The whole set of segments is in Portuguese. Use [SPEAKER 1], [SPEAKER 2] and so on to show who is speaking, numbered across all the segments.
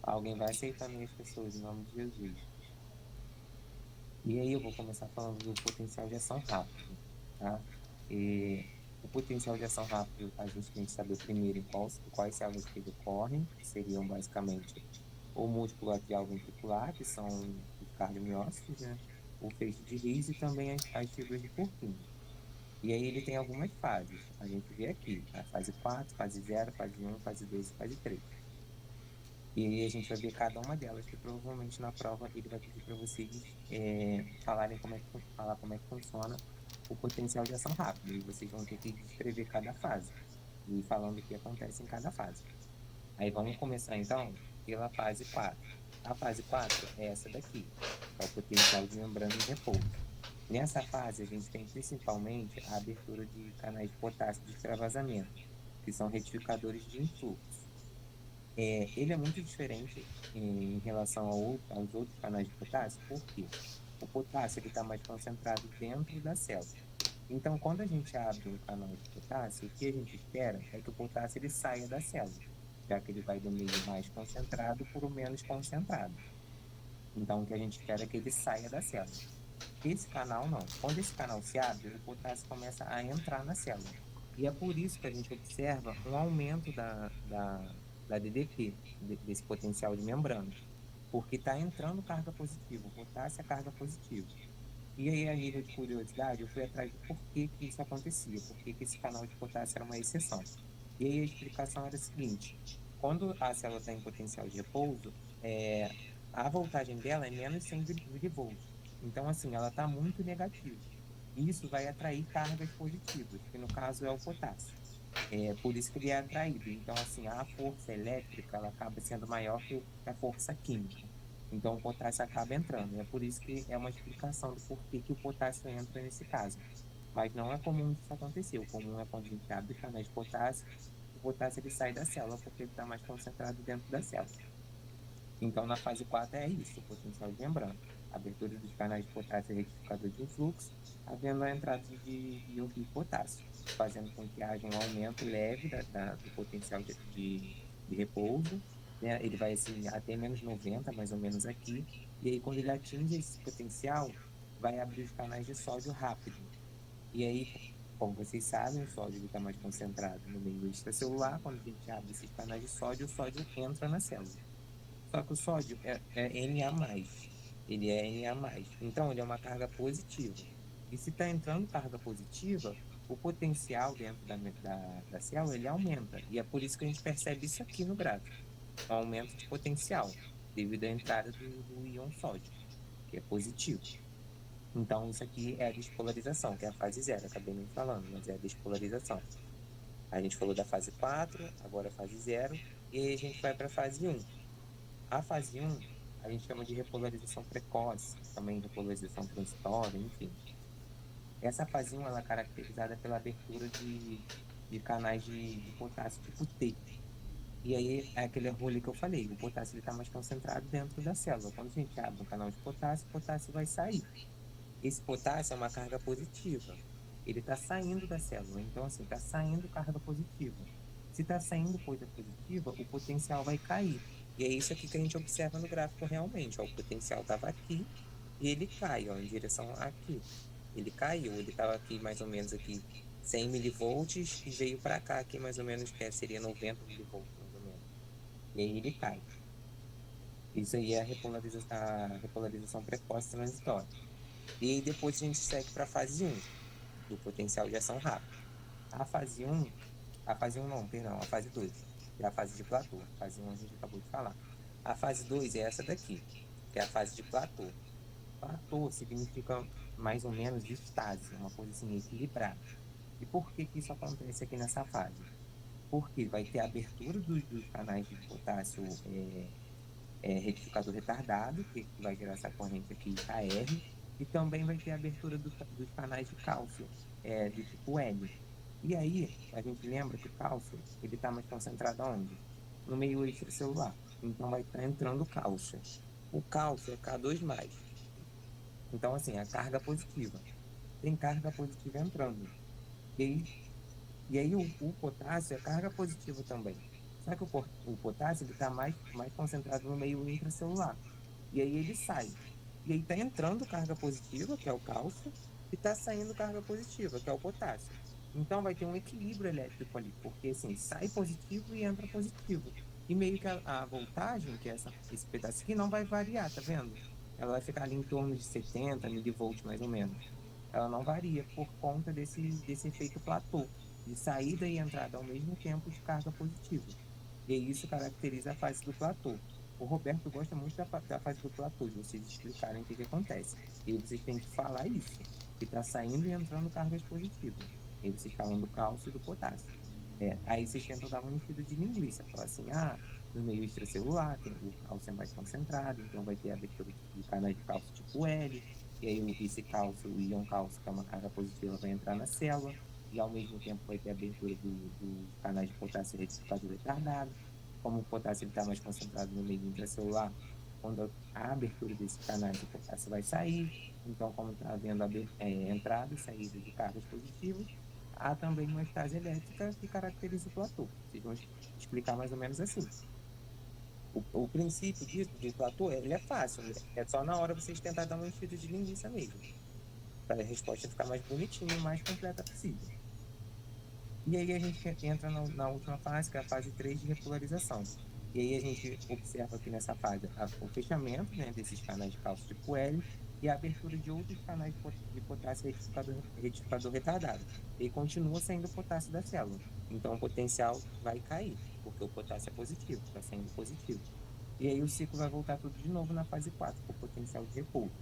[SPEAKER 1] Alguém vai aceitando as pessoas, em nome de Jesus. E aí eu vou começar falando do potencial de ação rápido, tá? E o potencial de ação rápido, a gente tem que saber primeiro quais células que ele ocorrem, que seriam basicamente o músculo atrial ventricular, que são os cardiomiócitos, né? O feixe de Reis e também as fibras de Purkinje. E aí ele tem algumas fases. A gente vê aqui, a fase 4, fase 0, fase 1, fase 2 e fase 3. E aí a gente vai ver cada uma delas, que provavelmente na prova ele vai pedir para vocês falarem falar como é que funciona o potencial de ação rápida. E vocês vão ter que descrever cada fase e falando o que acontece em cada fase. Aí vamos começar então pela fase 4. A fase 4 é essa daqui, é o potencial de membrana em repouso. Nessa fase, a gente tem principalmente a abertura de canais de potássio de extravasamento, que são retificadores de influxo. Ele é muito diferente em relação aos outros canais de potássio, porque o potássio está mais concentrado dentro da célula. Então, quando a gente abre um canal de potássio, o que a gente espera é que o potássio ele saia da célula, já que ele vai do meio mais concentrado para o menos concentrado. Então, o que a gente espera é que ele saia da célula. Esse canal não. Quando esse canal se abre, o potássio começa a entrar na célula. E é por isso que a gente observa um aumento da DDP, desse potencial de membrana, porque está entrando carga positiva, o potássio é carga positiva. E aí, a nível de curiosidade, eu fui atrás do porquê que isso acontecia, porquê que esse canal de potássio era uma exceção. E aí a explicação era a seguinte: quando a célula está em potencial de repouso, a voltagem dela é menos 100 milivolts. Então, assim, ela está muito negativa. E isso vai atrair cargas positivas, que no caso é o potássio. É por isso que ele é atraído. Então, assim, a força elétrica ela acaba sendo maior que a força química. Então, o potássio acaba entrando. É por isso que é uma explicação do porquê que o potássio entra nesse caso. Mas não é comum isso acontecer. O comum é quando a gente abre canais de potássio, o potássio ele sai da célula porque ele está mais concentrado dentro da célula. Então, na fase 4 é isso, o potencial de membrana. Abertura dos canais de potássio e retificador de influxo, havendo a entrada de íons de potássio, fazendo com que haja um aumento leve do potencial de repouso, né? Ele vai assim, até menos 90, mais ou menos aqui, e aí quando ele atinge esse potencial, vai abrir os canais de sódio rápido. E aí, como vocês sabem, o sódio está mais concentrado no meio extracelular, quando a gente abre esses canais de sódio, o sódio entra na célula. Só que o sódio é Na+. Ele é Na+. Então, ele é uma carga positiva. E se está entrando carga positiva, o potencial dentro da célula, ele aumenta. E é por isso que a gente percebe isso aqui no gráfico. Um aumento de potencial, devido à entrada do íon sódio, que é positivo. Então, isso aqui é a despolarização, que é a fase 0. Acabei nem falando, mas é a despolarização. A gente falou da fase 4, agora a fase 0. E aí a gente vai para a fase 1. A fase 1, a gente chama de repolarização precoce, também repolarização transitória, enfim. Essa fase 1 ela é caracterizada pela abertura de canais de potássio tipo T. E aí é aquele rolê que eu falei, o potássio está mais concentrado dentro da célula. Quando a gente abre um canal de potássio, o potássio vai sair. Esse potássio é uma carga positiva. Ele está saindo da célula, então assim, está saindo carga positiva. Se está saindo coisa positiva, o potencial vai cair. E é isso aqui que a gente observa no gráfico realmente. Ó, o potencial estava aqui e ele cai, ó, em direção aqui. Ele caiu, ele estava aqui mais ou menos aqui 100 milivolts e veio para cá aqui mais ou menos, que seria 90 milivolts mais ou menos. E aí ele cai. Isso aí é a repolarização precoce transitória. E aí depois a gente segue para a fase 1 do potencial de ação rápida. A fase um não, perdão, a fase 2 que é a fase de platô. A fase um a gente acabou de falar. A fase 2 é essa daqui, que é a fase de platô. Platô significa mais ou menos estase, uma coisa assim equilibrada. E por que que isso acontece aqui nessa fase? Porque vai ter a abertura dos canais de potássio retificador retardado, que vai gerar essa corrente aqui KR, e também vai ter a abertura dos canais de cálcio, do tipo L. E aí, a gente lembra que o cálcio, ele está mais concentrado aonde? No meio extracelular. Então, vai estar entrando cálcio. O cálcio é K2+. Então, assim, a carga positiva. Tem carga positiva entrando. E aí, o potássio é carga positiva também. Só que o potássio ele está mais concentrado no meio intracelular. E aí ele sai. E aí está entrando carga positiva, que é o cálcio, e está saindo carga positiva, que é o potássio. Então vai ter um equilíbrio elétrico ali, porque assim, sai positivo e entra positivo. E meio que a voltagem, que é esse pedaço aqui, não vai variar, tá vendo? Ela vai ficar ali em torno de 70 milivolts, mais ou menos. Ela não varia por conta desse efeito platô, de saída e entrada ao mesmo tempo de carga positiva. E isso caracteriza a fase do platô. O Roberto gosta muito da fase do platô, de vocês explicarem o que acontece. E aí vocês têm que falar isso, que está saindo e entrando cargas positivas. E aí vocês falam do cálcio e do potássio. Aí vocês tentam dar uma enchida de linguiça, falar assim, no meio extracelular o cálcio é mais concentrado, então vai ter abertura de canais de cálcio tipo L, e aí esse cálcio, o íon cálcio, que é uma carga positiva, vai entrar na célula, e ao mesmo tempo vai ter abertura do canais de potássio retificado retardado. Como o potássio está mais concentrado no meio intracelular, quando a abertura desse canais de potássio vai sair, então como está havendo entrada e saída de cargas positivas, há também uma estase elétrica que caracteriza o platô. Vocês vão explicar mais ou menos assim. O princípio do platô, ele é fácil, né? É só na hora vocês tentar dar uma enchida de linguiça mesmo, para a resposta ficar mais bonitinha e mais completa possível. E aí a gente entra na última fase, que é a fase 3 de repolarização. E aí a gente observa aqui nessa fase o fechamento, né, desses canais de cálcio tipo L e a abertura de outros canais de potássio retificador retardado. E aí continua saindo potássio da célula. Então o potencial vai cair, porque o potássio é positivo, está saindo positivo. E aí o ciclo vai voltar tudo de novo na fase 4, com o potencial de repouso.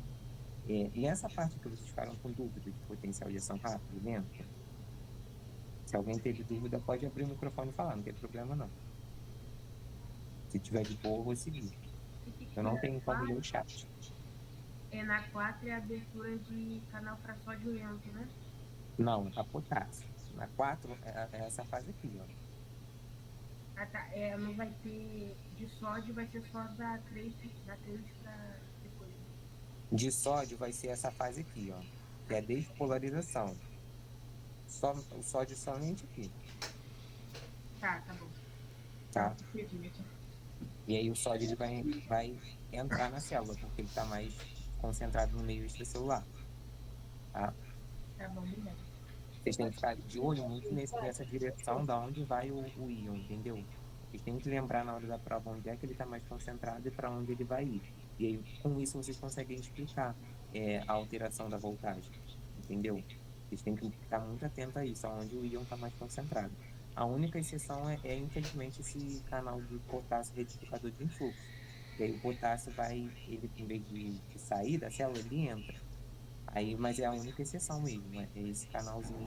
[SPEAKER 1] Nessa parte que vocês ficaram com dúvida de potencial de ação rápido e lento, se alguém teve dúvida, pode abrir o microfone e falar, não tem problema não. Se tiver de boa, eu vou seguir. Eu não tenho como ler o chat.
[SPEAKER 2] Na 4 é a abertura de canal para sódio lento, né?
[SPEAKER 1] Não, a potássio. Na 4 é essa fase aqui, ó.
[SPEAKER 2] Ah, tá. Não vai ter de sódio, vai ser só da 3 para depois.
[SPEAKER 1] De sódio vai ser essa fase aqui, ó. Que é a despolarização. O sódio somente aqui,
[SPEAKER 2] Tá bom. Tá,
[SPEAKER 1] tá?
[SPEAKER 2] entendi.
[SPEAKER 1] E aí o sódio ele vai entrar na célula, porque ele está mais concentrado no meio extracelular, tá?
[SPEAKER 2] Tá bom, obrigada.
[SPEAKER 1] Vocês têm que ficar de olho muito nessa direção da onde vai o íon, entendeu? Vocês têm que lembrar na hora da prova onde é que ele está mais concentrado e para onde ele vai ir. E aí, com isso, vocês conseguem explicar a alteração da voltagem, entendeu? Vocês têm que ficar muito atento a isso, aonde o íon está mais concentrado. A única exceção infelizmente, esse canal de potássio retificador de influxo. E aí o potássio ele, em vez de sair da célula, ele entra. Aí, mas é a única exceção mesmo, é esse canalzinho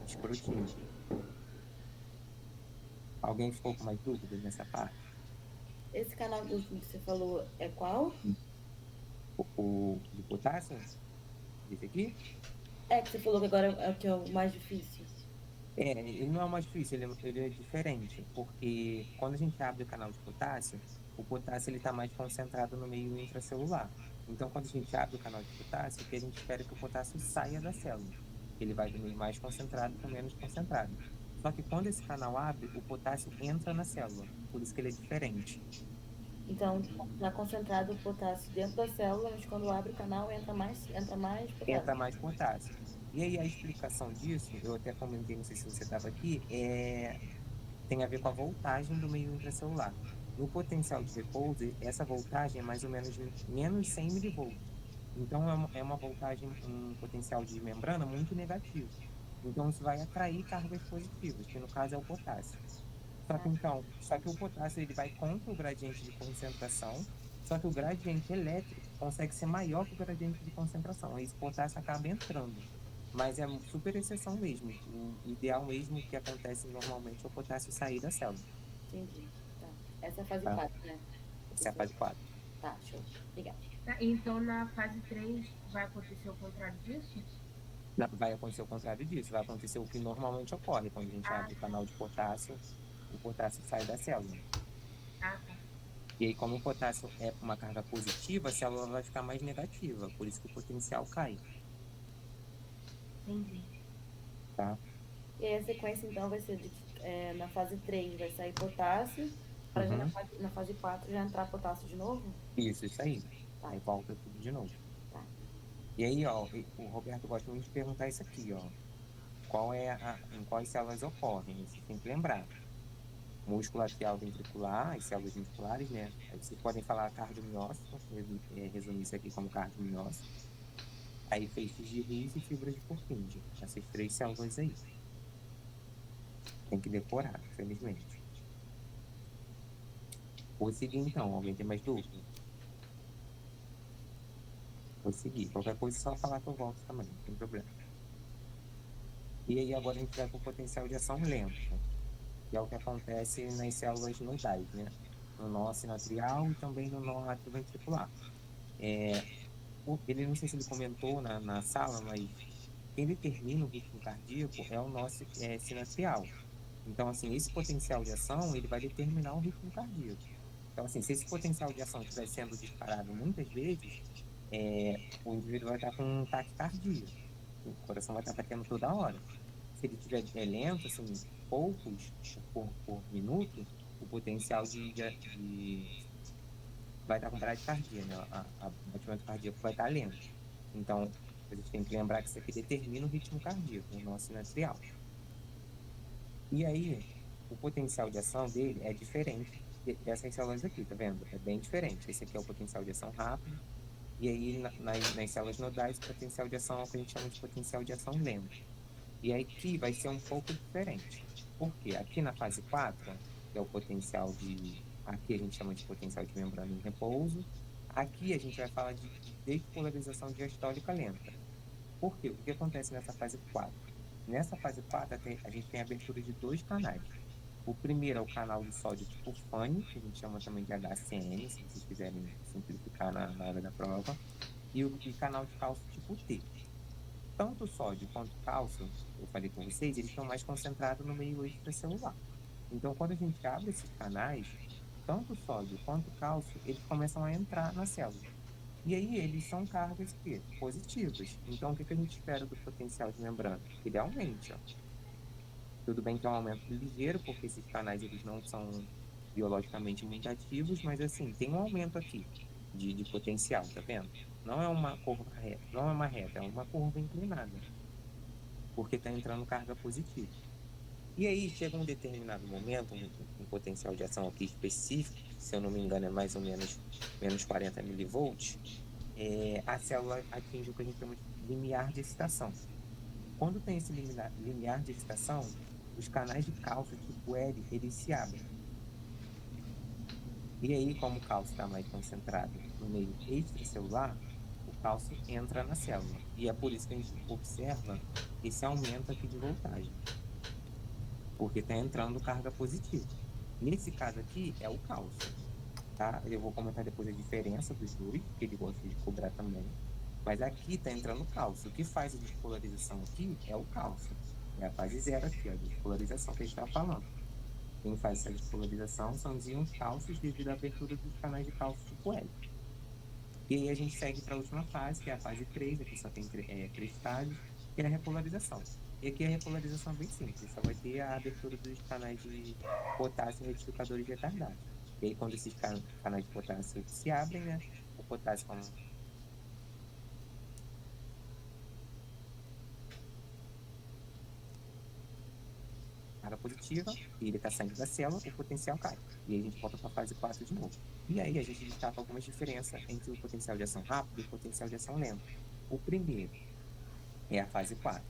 [SPEAKER 1] escrotinho. Alguém ficou com mais dúvidas nessa parte?
[SPEAKER 3] Esse canal do último que você falou é qual?
[SPEAKER 1] O de potássio? Esse aqui?
[SPEAKER 3] É que você falou que agora é o que é o mais difícil.
[SPEAKER 1] Ele não é o mais difícil, ele é diferente, porque quando a gente abre o canal de potássio, o potássio está mais concentrado no meio intracelular. Então, quando a gente abre o canal de potássio, o que a gente espera é que o potássio saia da célula. Ele vai do meio mais concentrado para o menos concentrado. Só que quando esse canal abre, o potássio entra na célula, por isso que ele é diferente.
[SPEAKER 3] Então, está concentrado o potássio dentro da célula, mas quando abre o canal entra mais
[SPEAKER 1] Entra
[SPEAKER 3] potássio.
[SPEAKER 1] mais potássio. E aí a explicação disso, eu até comentei, não sei se você estava aqui, tem a ver com a voltagem do meio intracelular. No potencial de repouso, essa voltagem é mais ou menos menos 100 milivolts. Então, é uma voltagem, um potencial de membrana muito negativo. Então, isso vai atrair cargas positivas, que no caso é o potássio. Só que o potássio ele vai contra o gradiente de concentração, só que o gradiente elétrico consegue ser maior que o gradiente de concentração. Aí esse potássio acaba entrando. Mas é super exceção mesmo. O ideal mesmo que acontece normalmente é o potássio sair da célula.
[SPEAKER 3] Entendi. Tá. Essa é a fase
[SPEAKER 1] Tá?
[SPEAKER 3] 4, né?
[SPEAKER 1] Essa é a fase 4.
[SPEAKER 3] Tá, show. Obrigada.
[SPEAKER 2] Tá, então na fase 3 vai acontecer o contrário disso?
[SPEAKER 1] Vai acontecer o contrário disso. Vai acontecer o que normalmente ocorre quando a gente
[SPEAKER 2] Ah,
[SPEAKER 1] abre o canal de potássio, o potássio sai da célula.
[SPEAKER 2] tá.
[SPEAKER 1] E aí, como o potássio é uma carga positiva, a célula vai ficar mais negativa. Por isso que o potencial cai.
[SPEAKER 2] Entendi.
[SPEAKER 1] Tá?
[SPEAKER 3] E aí a sequência, então, vai ser de na fase 3 vai sair potássio, para já
[SPEAKER 1] Uhum.
[SPEAKER 3] na fase 4 já entrar potássio de novo?
[SPEAKER 1] Isso aí.
[SPEAKER 3] Tá.
[SPEAKER 1] Aí volta tudo de novo.
[SPEAKER 3] Tá.
[SPEAKER 1] E aí, ó, o Roberto gosta muito de perguntar isso aqui, ó. Em quais células ocorrem? Vocês têm que lembrar. Músculo atrial ventricular, as células musculares, né? Aí vocês podem falar cardiomiócito, resumir isso aqui como cardiomiócito. Aí feixes de His e fibras de Purkinje. Essas 3 células aí. Tem que decorar, infelizmente. Vou seguir então. Alguém tem mais dúvida? Vou seguir. Qualquer coisa é só falar que eu volto também, não tem problema. E aí agora a gente vai para o potencial de ação lento, que é o que acontece nas células nodais, né? No nó sinoatrial e também no nó atrioventricular. Ele, não sei se ele comentou na sala, mas quem determina o ritmo cardíaco é o nosso sinoatrial. Então, assim, esse potencial de ação, ele vai determinar o ritmo cardíaco. Então, assim, se esse potencial de ação estiver sendo disparado muitas vezes, o indivíduo vai estar com taquicardia. O coração vai estar batendo toda hora. Se ele estiver lento, assim, poucos por minuto, o potencial vai estar com bradicardia, né? O batimento cardíaco vai estar lento. Então, a gente tem que lembrar que isso aqui determina o ritmo cardíaco, o nosso sinoatrial. E aí, o potencial de ação dele é diferente dessas células aqui, tá vendo? É bem diferente. Esse aqui é o potencial de ação rápido. E aí, nas células nodais, o potencial de ação é o que a gente chama de potencial de ação lento. E aí, aqui vai ser um pouco diferente. Por quê? Aqui na fase 4, que é o potencial de... Aqui a gente chama de potencial de membrana em repouso. Aqui a gente vai falar de despolarização diastólica lenta. Por quê? O que acontece nessa fase 4? Nessa fase 4, a gente tem a abertura de 2 canais. O primeiro é o canal de sódio tipo FANE, que a gente chama também de HCN, se vocês quiserem simplificar na hora da prova, e canal de cálcio tipo T. Tanto o sódio quanto o cálcio, eu falei com vocês, eles estão mais concentrados no meio extracelular. Então, quando a gente abre esses canais, tanto o sódio quanto o cálcio, eles começam a entrar na célula. E aí eles são cargas positivas. Então, o que a gente espera do potencial de membrana? Que ele aumente, ó. Tudo bem que é um aumento ligeiro, porque esses canais eles não são biologicamente muito ativos, mas assim, tem um aumento aqui de potencial, tá vendo? Não é uma curva reta, não é uma reta, é uma curva inclinada, porque está entrando carga positiva. E aí chega um determinado momento, um potencial de ação aqui específico, se eu não me engano é mais ou menos 40 milivolts, a célula atinge o que a gente chama de limiar de excitação. Quando tem esse limiar de excitação, os canais de cálcio tipo L, eles se abrem. E aí, como o cálcio está mais concentrado no meio extracelular, o cálcio entra na célula. E é por isso que a gente observa esse aumento aqui de voltagem, porque está entrando carga positiva. Nesse caso aqui, é o cálcio, tá? Eu vou comentar depois a diferença dos dois, que ele gosta de cobrar também. Mas aqui está entrando cálcio. O que faz a despolarização aqui é o cálcio. É a fase 0 aqui, a despolarização que a gente está falando. Quem faz essa despolarização são os íons cálcios devido à abertura dos canais de cálcio tipo L. E aí a gente segue para a última fase, que é a fase 3, aqui só tem cristais, que é a repolarização. E aqui a repolarização é bem simples, só vai ter a abertura dos canais de potássio retificadores retardados. E aí quando esses canais de potássio se abrem, né, o potássio como carga positiva, e ele está saindo da célula, o potencial cai. E aí a gente volta para a fase 4 de novo. E aí a gente destaca algumas diferenças entre o potencial de ação rápido e o potencial de ação lento. O primeiro é a fase 4.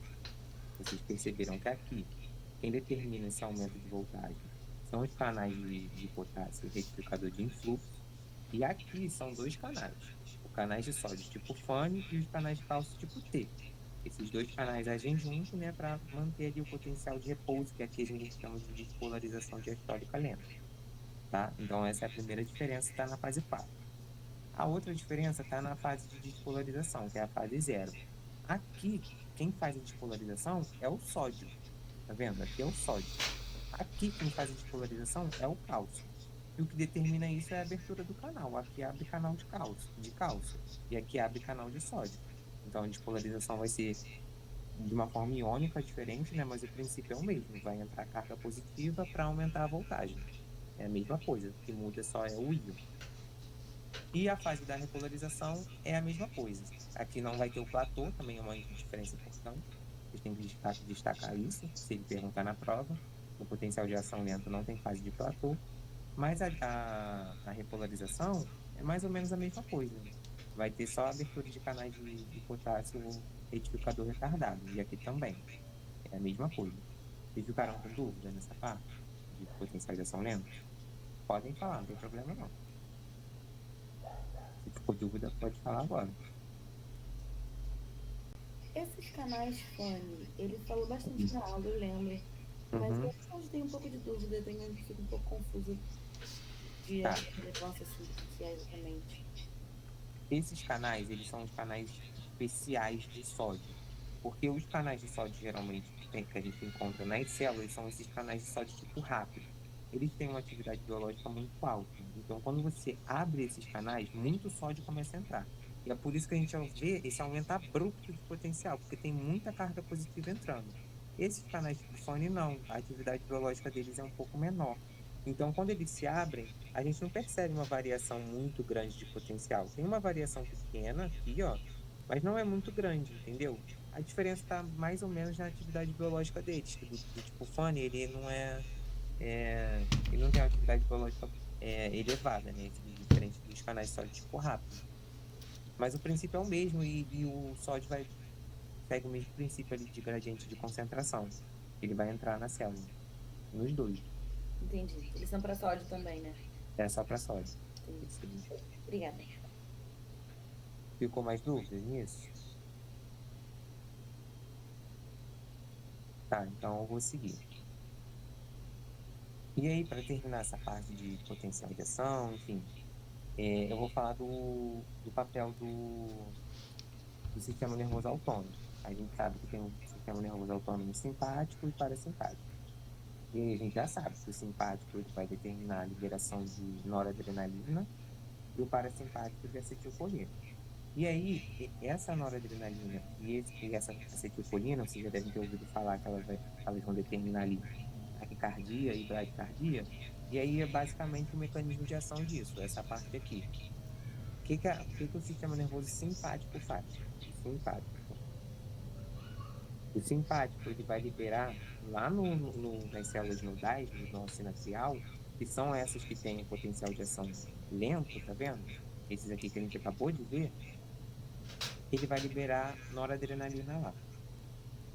[SPEAKER 1] Vocês perceberam que aqui, quem determina esse aumento de voltagem são os canais de potássio retificador de influxo. E aqui são 2 canais. Os canais de sódio tipo FANE e os canais de cálcio tipo T. Esses 2 canais agem junto, né, para manter ali o potencial de repouso, que aqui a gente chama de despolarização diastólica lenta, tá? Então, essa é a primeira diferença, está na fase 4. A outra diferença está na fase de despolarização, que é a fase 0. Aqui, quem faz a despolarização é o sódio, tá vendo? Aqui é o sódio. Aqui, quem faz a despolarização é o cálcio. E o que determina isso é a abertura do canal. Aqui abre canal de cálcio, e aqui abre canal de sódio. Então, a despolarização vai ser de uma forma iônica diferente, né? Mas o princípio é o mesmo. Vai entrar carga positiva para aumentar a voltagem. É a mesma coisa. O que muda só é o íon. E a fase da repolarização é a mesma coisa. Aqui não vai ter o platô, também é uma diferença importante. Vocês têm que destacar isso, se ele perguntar na prova. No potencial de ação lento não tem fase de platô. Mas a repolarização é mais ou menos a mesma coisa. Vai ter só abertura de canais de potássio retificador retardado. E aqui também. É a mesma coisa. Vocês ficaram com dúvida nessa parte de potencialização lenta? Podem falar, não tem problema não. Se ficou dúvida, pode falar agora.
[SPEAKER 3] Esses canais fone, ele falou bastante na aula, eu lembro. Mas
[SPEAKER 1] Uhum.
[SPEAKER 3] eu hoje tenho um pouco de dúvida, fico um pouco confusa de
[SPEAKER 1] Tá.
[SPEAKER 3] relevância assim, que é exatamente.
[SPEAKER 1] Esses canais, eles são os canais especiais de sódio. Porque os canais de sódio, geralmente, que a gente encontra nas células, são esses canais de sódio tipo rápido. Eles têm uma atividade biológica muito alta. Então, quando você abre esses canais, muito sódio começa a entrar. E é por isso que a gente vê esse aumento abrupto de potencial, porque tem muita carga positiva entrando. Esses canais tipo fone, não. A atividade biológica deles é um pouco menor. Então, quando eles se abrem, a gente não percebe uma variação muito grande de potencial. Tem uma variação pequena aqui, ó, mas não é muito grande, entendeu? A diferença está mais ou menos na atividade biológica deles, que do tipo Fanny, ele não ele não tem uma atividade biológica elevada, né? Diferente dos canais sódio tipo rápido. Mas o princípio é o mesmo e o sódio segue o mesmo princípio ali de gradiente de concentração. Ele vai entrar na célula, nos dois.
[SPEAKER 3] Entendi. Eles são para sódio também, né?
[SPEAKER 1] É só para sódio.
[SPEAKER 3] Entendi. Obrigada.
[SPEAKER 1] Ficou mais dúvidas nisso? Tá, então eu vou seguir. E aí, para terminar essa parte de potencial de ação, enfim, eu vou falar do papel do sistema nervoso autônomo. A gente sabe que tem um sistema nervoso autônomo simpático e parasimpático. E aí a gente já sabe que o simpático ele vai determinar a liberação de noradrenalina e o parasimpático de acetilcolina. E aí, essa noradrenalina e essa acetilcolina, vocês já devem ter ouvido falar que elas vão determinar ali taquicardia e bradicardia, e aí é basicamente o mecanismo de ação disso, essa parte aqui. O que o sistema nervoso simpático faz? O simpático, ele vai liberar lá nas células nodais, no nó sinapial, que são essas que têm potencial de ação lento, tá vendo? Esses aqui que a gente acabou de ver, ele vai liberar noradrenalina lá.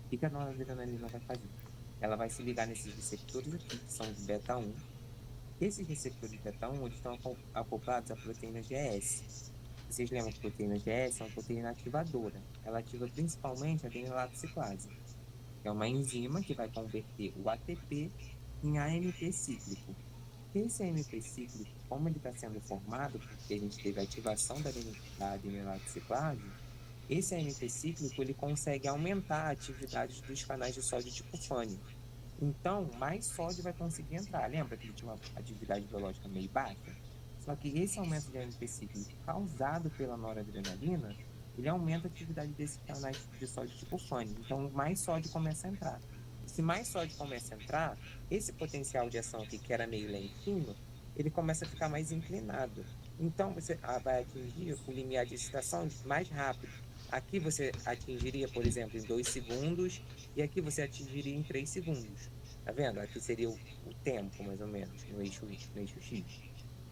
[SPEAKER 1] O que a noradrenalina vai fazer? Ela vai se ligar nesses receptores aqui, que são de beta-1. Esses receptores beta-1 eles estão acoplados à proteína GS. Vocês lembram que a proteína GS é uma proteína ativadora. Ela ativa principalmente a adenilate ciclase, que é uma enzima que vai converter o ATP em AMP cíclico. Esse AMP cíclico, como ele está sendo formado, porque a gente teve a ativação da adenilate ciclase, esse AMP cíclico ele consegue aumentar a atividade dos canais de sódio tipo FANE. Então, mais sódio vai conseguir entrar. Lembra que ele tinha uma atividade biológica meio baixa? Só que esse aumento de AMP cíclico causado pela noradrenalina, ele aumenta a atividade desses canais de sódio tipo FANE. Então, mais sódio começa a entrar. E se mais sódio começa a entrar, esse potencial de ação aqui, que era meio lentinho, ele começa a ficar mais inclinado. Então, você vai atingir o limiar de excitação mais rápido. Aqui você atingiria, por exemplo, em 2 segundos, e aqui você atingiria em 3 segundos. Tá vendo? Aqui seria o tempo, mais ou menos, no eixo X.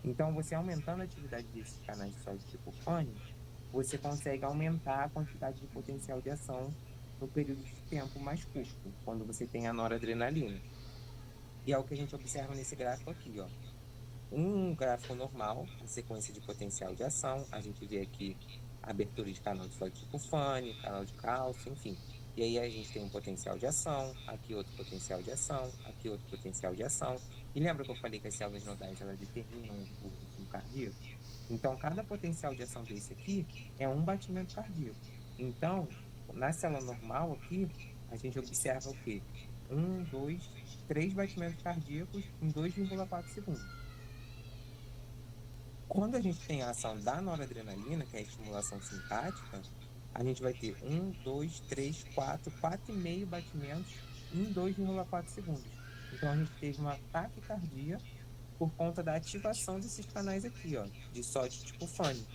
[SPEAKER 1] Então, você aumentando a atividade desses canais de sódio tipo fone, você consegue aumentar a quantidade de potencial de ação no período de tempo mais curto, quando você tem a noradrenalina. E é o que a gente observa nesse gráfico aqui, ó. Um gráfico normal, a sequência de potencial de ação, a gente vê aqui a abertura de canal de sódio tipo FANE, canal de cálcio, enfim. E aí a gente tem um potencial de ação, aqui outro potencial de ação, aqui outro potencial de ação. E lembra que eu falei que as células nodais elas determinam o ritmo cardíaco? Então, cada potencial de ação desse aqui é um batimento cardíaco. Então, na célula normal aqui, a gente observa o quê? 1, 2, 3 batimentos cardíacos em 2,4 segundos. Quando a gente tem a ação da noradrenalina, que é a estimulação simpática, a gente vai ter 1, 2, 3, 4, 4,5 batimentos em 2,4 segundos. Então a gente teve uma taquicardia por conta da ativação desses canais aqui, ó, de sódio tipo fone.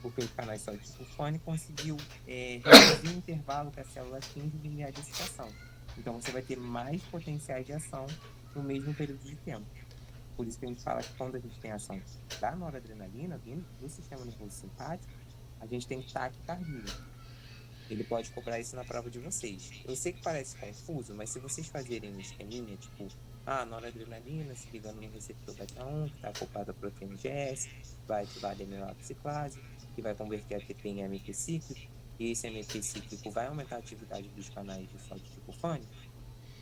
[SPEAKER 1] Porque os canais sódio tipo fone conseguiu reduzir o intervalo que a célula atinge o limiar de excitação. Então você vai ter mais potenciais de ação no mesmo período de tempo. Por isso que a gente fala que quando a gente tem ação da noradrenalina, do sistema nervoso simpático, a gente tem taquicardia. Ele pode cobrar isso na prova de vocês. Eu sei que parece confuso, mas se vocês fazerem um esqueminha, tipo, noradrenalina se ligando no receptor beta-1, que está acoplado à proteína GS, vai ativar a adenilatociclase, que vai converter ATP em AMP cíclico, e esse AMP cíclico vai aumentar a atividade dos canais de sódio tipo FANE,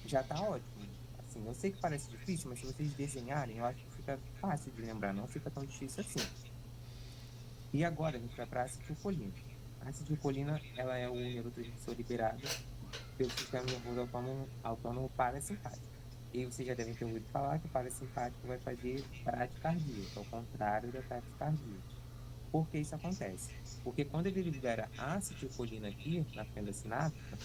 [SPEAKER 1] já está ótimo. Assim, eu sei que parece difícil, mas se vocês desenharem, eu acho que fica fácil de lembrar, não fica tão difícil assim. E agora a gente vai para a acetilcolina. A acetilcolina, ela é o neurotransmissor liberado pelo sistema nervoso autônomo parasimpático. E vocês já devem ter ouvido falar que o parasimpático vai fazer bradicardia, que é o contrário da taquicardia. Por que isso acontece? Porque quando ele libera a acetilcolina aqui, na fenda sináptica,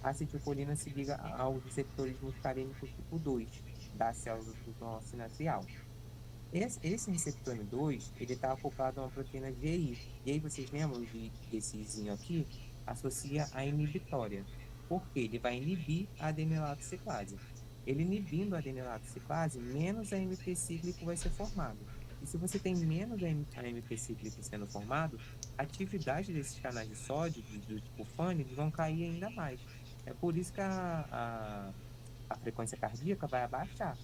[SPEAKER 1] a acetilcolina se liga aos receptores muscarínicos tipo 2 da célula do nó sinastrial. Esse receptor M2, ele está acoplado a uma proteína GI. E aí vocês lembram desse izinho aqui? Associa a inibitória. Por quê? Ele vai inibir a adenilatociclase. Ele inibindo a adenilatociclase, menos AMP cíclico vai ser formado. E se você tem menos AMP cíclico sendo formado, a atividade desses canais de sódio, do tipo FANE, eles vão cair ainda mais. É por isso que a frequência cardíaca vai abaixar.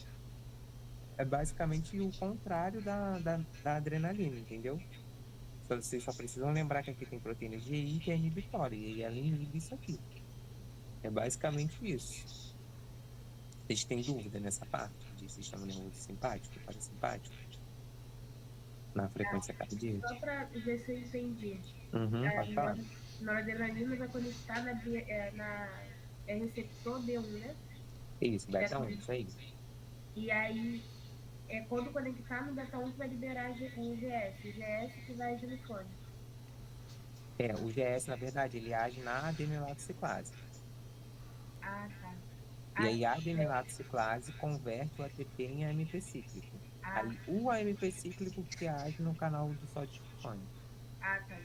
[SPEAKER 1] É basicamente o contrário da adrenalina, entendeu? Vocês só precisam lembrar que aqui tem proteína GI que é inibitória, e ela inibe isso aqui. É basicamente isso. Vocês têm dúvida nessa parte de sistema nervoso simpático e parasimpático? Na frequência cardíaca?
[SPEAKER 2] Só para ver se eu entendi.
[SPEAKER 1] Pode falar.
[SPEAKER 2] Noradrenalina vai conectar é receptor B1, né?
[SPEAKER 1] Isso, beta-1, isso aí.
[SPEAKER 2] E aí, quando conectar no beta-1 que vai liberar o GS. O GS que vai agir no fone.
[SPEAKER 1] O GS, na verdade, ele age na adenilatociclase.
[SPEAKER 2] Ah, tá.
[SPEAKER 1] E aí a adenilatociclase converte o ATP em AMP cíclico. Aí o AMP cíclico que age no canal do sódio fone.
[SPEAKER 2] Ah, tá.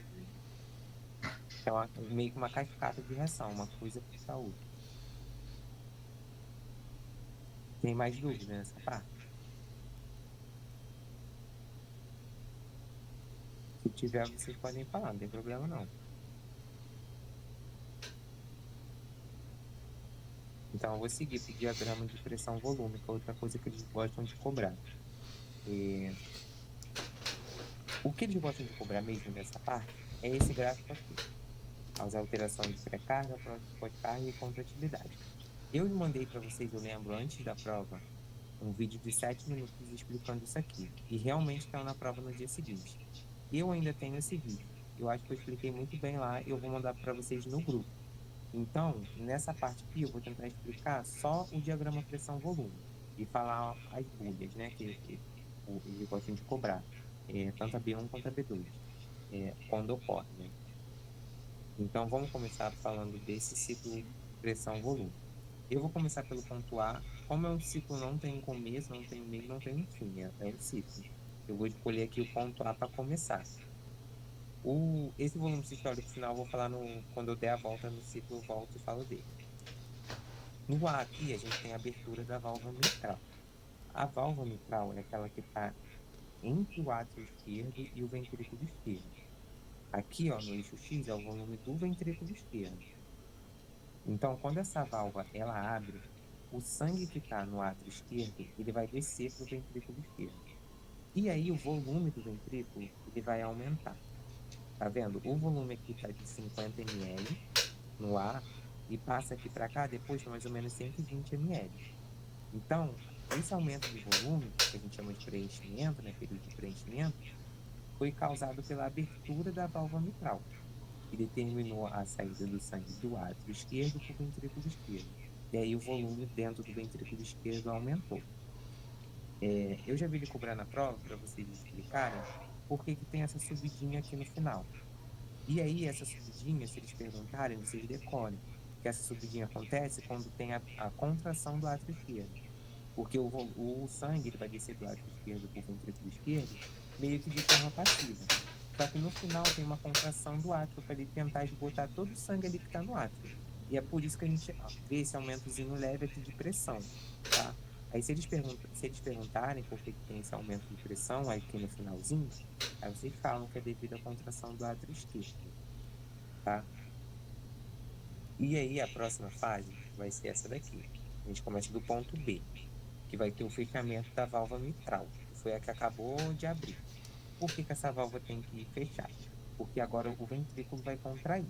[SPEAKER 1] É meio que uma cascata de reação, uma coisa puxa a outra. Tem mais dúvida nessa parte? Se tiver, vocês podem falar, não tem problema não. Então, eu vou seguir para o diagrama de pressão-volume, que é outra coisa que eles gostam de cobrar. O que eles gostam de cobrar mesmo nessa parte é esse gráfico aqui. As alterações de pré-carga, pós-carga e contratividade. Eu mandei para vocês, eu lembro, antes da prova, um vídeo de 7 minutos explicando isso aqui. E realmente caiu na prova no dia seguinte. Eu ainda tenho esse vídeo. Eu acho que eu expliquei muito bem lá e eu vou mandar para vocês no grupo. Então, nessa parte aqui, eu vou tentar explicar só o diagrama pressão-volume e falar as bolhas, né, que eles gostam de cobrar, tanto a B1 quanto a B2, quando ocorre, né? Então, vamos começar falando desse ciclo pressão-volume. Eu vou começar pelo ponto A. Como é um ciclo, não tem começo, não tem meio, não tem fim, é um ciclo. Eu vou escolher aqui o ponto A para começar. Esse volume sistólico final eu vou falar quando eu der a volta no ciclo, eu volto e falo dele. No A aqui, a gente tem a abertura da válvula mitral. A válvula mitral é aquela que está entre o átrio esquerdo e o ventrículo esquerdo. Aqui, ó, no eixo X, é o volume do ventrículo esquerdo. Então, quando essa válvula ela abre, o sangue que está no átrio esquerdo, ele vai descer para o ventrículo esquerdo. E aí, o volume do ventrículo, ele vai aumentar. Tá vendo? O volume aqui está de 50 ml no ar e passa aqui para cá depois para mais ou menos 120 ml. Então, esse aumento de volume, que a gente chama de preenchimento, né, período de preenchimento, foi causado pela abertura da válvula mitral, que determinou a saída do sangue do átrio esquerdo para o ventrículo esquerdo. E aí o volume dentro do ventrículo esquerdo aumentou. Eu já vi ele cobrar na prova, para vocês explicarem, por que tem essa subidinha aqui no final. E aí, essa subidinha, se eles perguntarem, vocês decorem que essa subidinha acontece quando tem a contração do átrio esquerdo. Porque o sangue ele vai descer do átrio esquerdo para o ventrículo esquerdo meio que de forma passiva. Só que no final tem uma contração do átrio para ele tentar esgotar todo o sangue ali que está no átrio. E é por isso que a gente vê esse aumentozinho leve aqui de pressão, tá? Aí se eles perguntarem por que tem esse aumento de pressão aqui no finalzinho, aí vocês falam que é devido à contração do átrio esquerdo, tá? E aí a próxima fase vai ser essa daqui. A gente começa do ponto B, que vai ter o fechamento da válvula mitral, que foi a que acabou de abrir. Por que essa válvula tem que fechar? Porque agora o ventrículo vai contrair.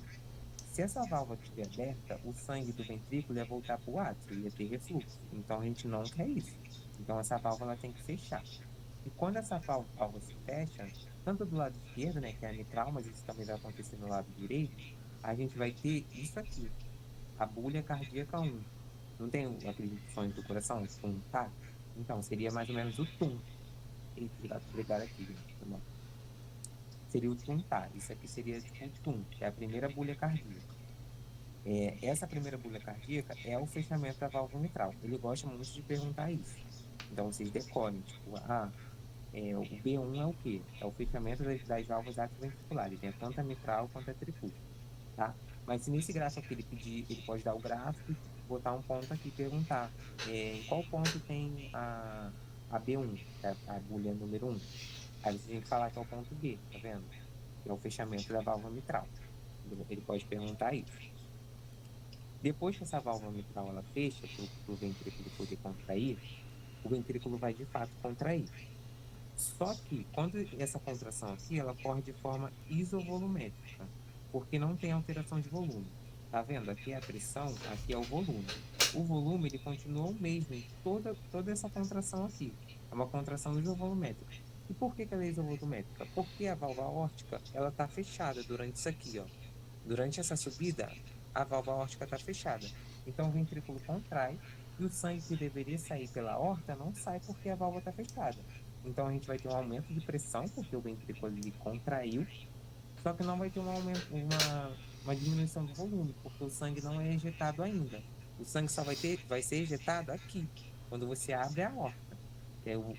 [SPEAKER 1] Se essa válvula estiver aberta, o sangue do ventrículo ia voltar para o átrio, ia ter refluxo. Então a gente não quer isso. Então essa válvula tem que fechar. E quando essa válvula se fecha, tanto do lado esquerdo, né, que é a mitral, mas isso também vai acontecer no lado direito, a gente vai ter isso aqui, a bulha cardíaca 1. Não tem aqueles sons do coração? Tum, tá? Então, seria mais ou menos o tum. Eita, os gatos brigaram aqui, gente. Tá bom. Seria o tum, tá? Isso aqui seria tipo o tum, que é a primeira bulha cardíaca. Essa primeira bulha cardíaca é o fechamento da válvula mitral. Ele gosta muito de perguntar isso. Então, vocês decorem, tipo, o B1 é o quê? É o fechamento das válvulas atrioventriculares, né? Tanto a mitral quanto a tricúspide, tá? Mas se nesse gráfico que ele pedir, ele pode dar o gráfico e botar um ponto aqui e perguntar em qual ponto tem a B1, que é a agulha número 1. Aí você tem que falar que é o ponto B, tá vendo? Que é o fechamento da válvula mitral. Ele pode perguntar isso. Depois que essa válvula mitral ela fecha para o ventrículo poder contrair, o ventrículo vai de fato contrair. Só que quando essa contração aqui, ela ocorre de forma isovolumétrica, porque não tem alteração de volume. Tá vendo? Aqui é a pressão, aqui é o volume. O volume ele continua o mesmo em toda essa contração aqui. É uma contração isovolumétrica. E por que ela é isovolumétrica? Porque a válvula aórtica ela está fechada durante isso aqui, ó. Durante essa subida, a válvula aórtica está fechada. Então o ventrículo contrai e o sangue que deveria sair pela aorta não sai porque a válvula está fechada. Então a gente vai ter um aumento de pressão, porque o ventrículo ele contraiu, só que não vai ter um aumento, uma diminuição do volume, porque o sangue não é ejetado ainda. O sangue só vai ser ejetado aqui, quando você abre a aorta.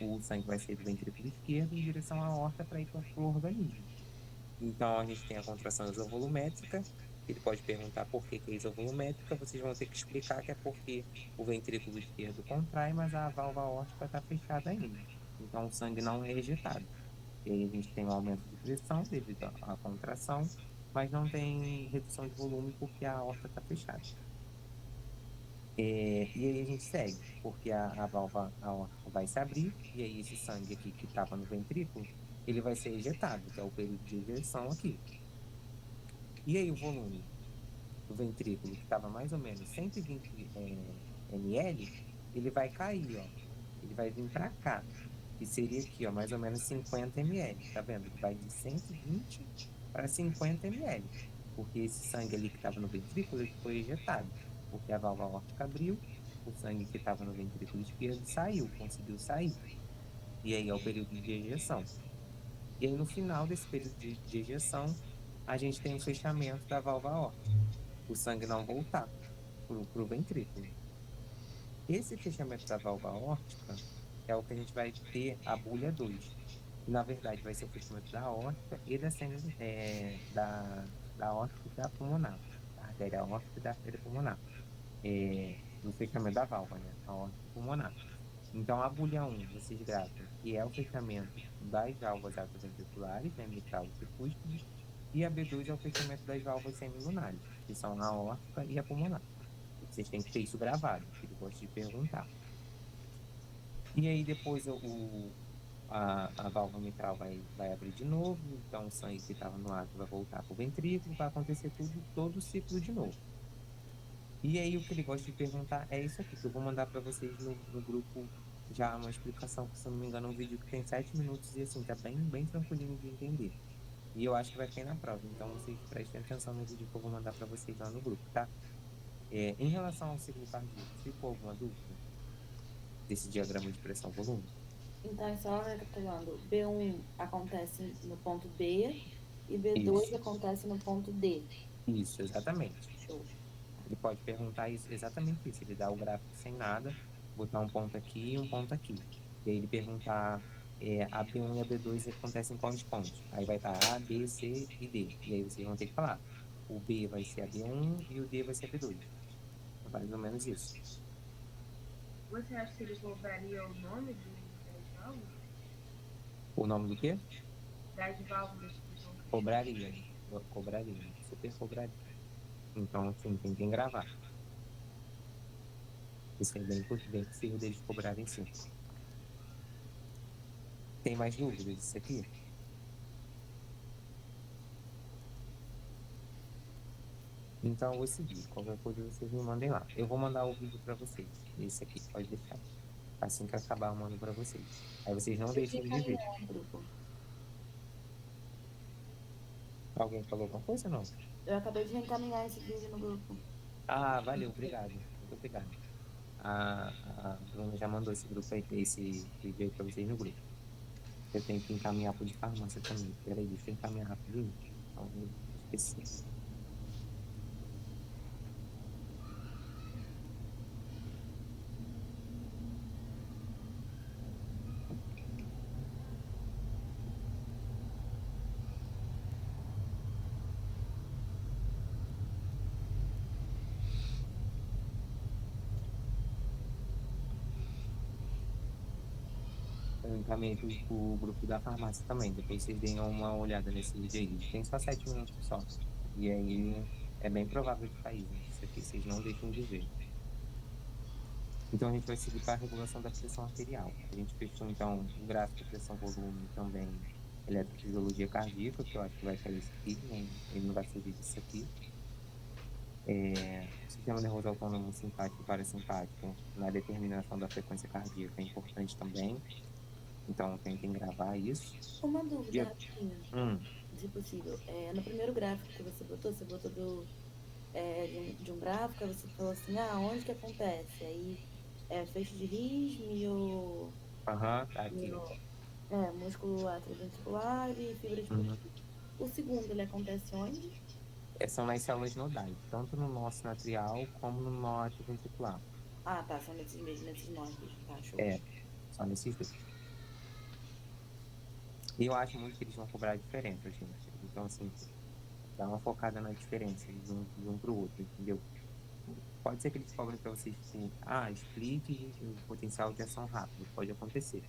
[SPEAKER 1] O sangue vai sair do ventrículo esquerdo em direção à aorta para ir para o organismo. Então a gente tem a contração isovolumétrica. Ele pode perguntar por que é isovolumétrica. Vocês vão ter que explicar que é porque o ventrículo esquerdo contrai, mas a válvula aórtica está fechada ainda. Então o sangue não é ejetado. E aí a gente tem um aumento de pressão devido à contração, mas não tem redução de volume porque a aorta está fechada. E aí a gente segue, porque a válvula aórtica vai se abrir, e aí esse sangue aqui que estava no ventrículo, ele vai ser ejetado, que é o período de ejeção aqui. E aí o volume do ventrículo, que estava mais ou menos 120 ml, ele vai cair, ó. Ele vai vir para cá, que seria aqui, ó, mais ou menos 50 ml, tá vendo? Ele vai de 120 para 50 ml, porque esse sangue ali que estava no ventrículo, ele foi ejetado, porque a válvula aórtica abriu, o sangue que estava no ventrículo esquerdo saiu, conseguiu sair. E aí é o período de ejeção. E aí no final desse período de ejeção, a gente tem o fechamento da válvula aórtica, o sangue não voltar para o ventrículo. Esse fechamento da válvula aórtica é o que a gente vai ter a bulha 2. Na verdade, vai ser o fechamento da aórtica e da aórtica e da pulmonar, da artéria aórtica e da artéria pulmonar. No fechamento da válvula, né? A aórtica e pulmonar. Então, a bulha 1, vocês gravam, que é o fechamento das válvulas atrioventriculares, né? Mitral e tricúspide, e a B2 é o fechamento das válvulas semilunares, que são a aórtica e a pulmonar. Vocês têm que ter isso gravado, que ele gosta de perguntar. E aí depois a válvula mitral vai abrir de novo, então o sangue que estava no átrio vai voltar para o ventrículo, vai acontecer todo o ciclo de novo. E aí o que ele gosta de perguntar é isso aqui, que eu vou mandar para vocês no grupo já uma explicação, que se eu não me engano é um vídeo que tem 7 minutos e assim, tá bem tranquilinho de entender. E eu acho que vai cair na prova, então vocês prestem atenção no vídeo que eu vou mandar para vocês lá no grupo, tá? Em relação ao ciclo cardíaco, ficou alguma dúvida desse diagrama de pressão-volume?
[SPEAKER 3] Então, só recapitulando, B1 acontece no ponto B, E B2
[SPEAKER 1] Isso,
[SPEAKER 3] acontece no ponto D.
[SPEAKER 1] isso, exatamente.
[SPEAKER 3] Show.
[SPEAKER 1] Ele pode perguntar isso, exatamente isso. Ele dá o gráfico sem nada, botar um ponto aqui e um ponto aqui. E aí ele perguntar a B1 e a B2 acontecem em quais pontos? Aí vai estar A, B, C e D. E aí vocês vão ter que falar. O B vai ser a B1 e o D vai ser a B2. É mais ou menos isso.
[SPEAKER 2] Você acha que ele cobraria o nome das válvulas?
[SPEAKER 1] O nome do quê?
[SPEAKER 2] Das válvulas que vão
[SPEAKER 1] Cobraria. Cobraria. Super cobraria. Então, assim, tem que gravar. Isso é bem possível deles cobrarem sim. Tem mais dúvidas disso aqui? Então, eu vou seguir. Qualquer coisa vocês me mandem lá. Eu vou mandar o vídeo para vocês. Esse aqui, pode deixar. Assim que acabar, eu mando para vocês. Aí vocês não
[SPEAKER 3] Eu te
[SPEAKER 1] deixem de ver.
[SPEAKER 3] encaminhar no grupo.
[SPEAKER 1] Alguém falou alguma coisa? Não.
[SPEAKER 3] Eu acabei de reencaminhar esse vídeo no grupo.
[SPEAKER 1] Ah, valeu, obrigado. Muito obrigado. A Bruna já mandou esse vídeo aí para vocês no grupo. Eu tenho que encaminhar para o de farmácia também. Peraí, deixa eu encaminhar rapidinho. Então, eu esqueci. Eu encaminhei para o grupo da farmácia também. Depois vocês deem uma olhada nesse vídeo aí. Tem só 7 minutos só. E aí é bem provável de cair, gente. Isso aqui vocês não deixem de ver. Então a gente vai seguir para a regulação da pressão arterial. A gente fechou então o gráfico de pressão volume também eletrofisiologia cardíaca, que eu acho que vai cair isso aqui, né? Ele não vai fugir disso aqui. Sistema nervoso autônomo simpático e parasimpático na determinação da frequência cardíaca é importante também. Então tentem gravar isso.
[SPEAKER 3] Uma dúvida
[SPEAKER 1] E-
[SPEAKER 3] rapidinho,
[SPEAKER 1] Hum,
[SPEAKER 3] se possível. No primeiro gráfico que você botou de um gráfico, aí você falou assim, onde que acontece? Aí fecho de Ries,
[SPEAKER 1] tá aqui.
[SPEAKER 3] músculo atrioventricular e fibra de
[SPEAKER 1] Uhum.
[SPEAKER 3] Purkinje. O segundo, ele acontece onde?
[SPEAKER 1] São nas células nodais, tanto no nó sinoatrial como no nó atrioventricular.
[SPEAKER 3] Ah, tá, são nesses mesmos, nesses nódulos. Tá, show.
[SPEAKER 1] Só nesses dois. E eu acho muito que eles vão cobrar a diferença, gente. Então, assim, dá uma focada na diferença de um para o outro, entendeu? Pode ser que eles cobrem para vocês, tipo, explique o potencial de ação rápida. Pode acontecer.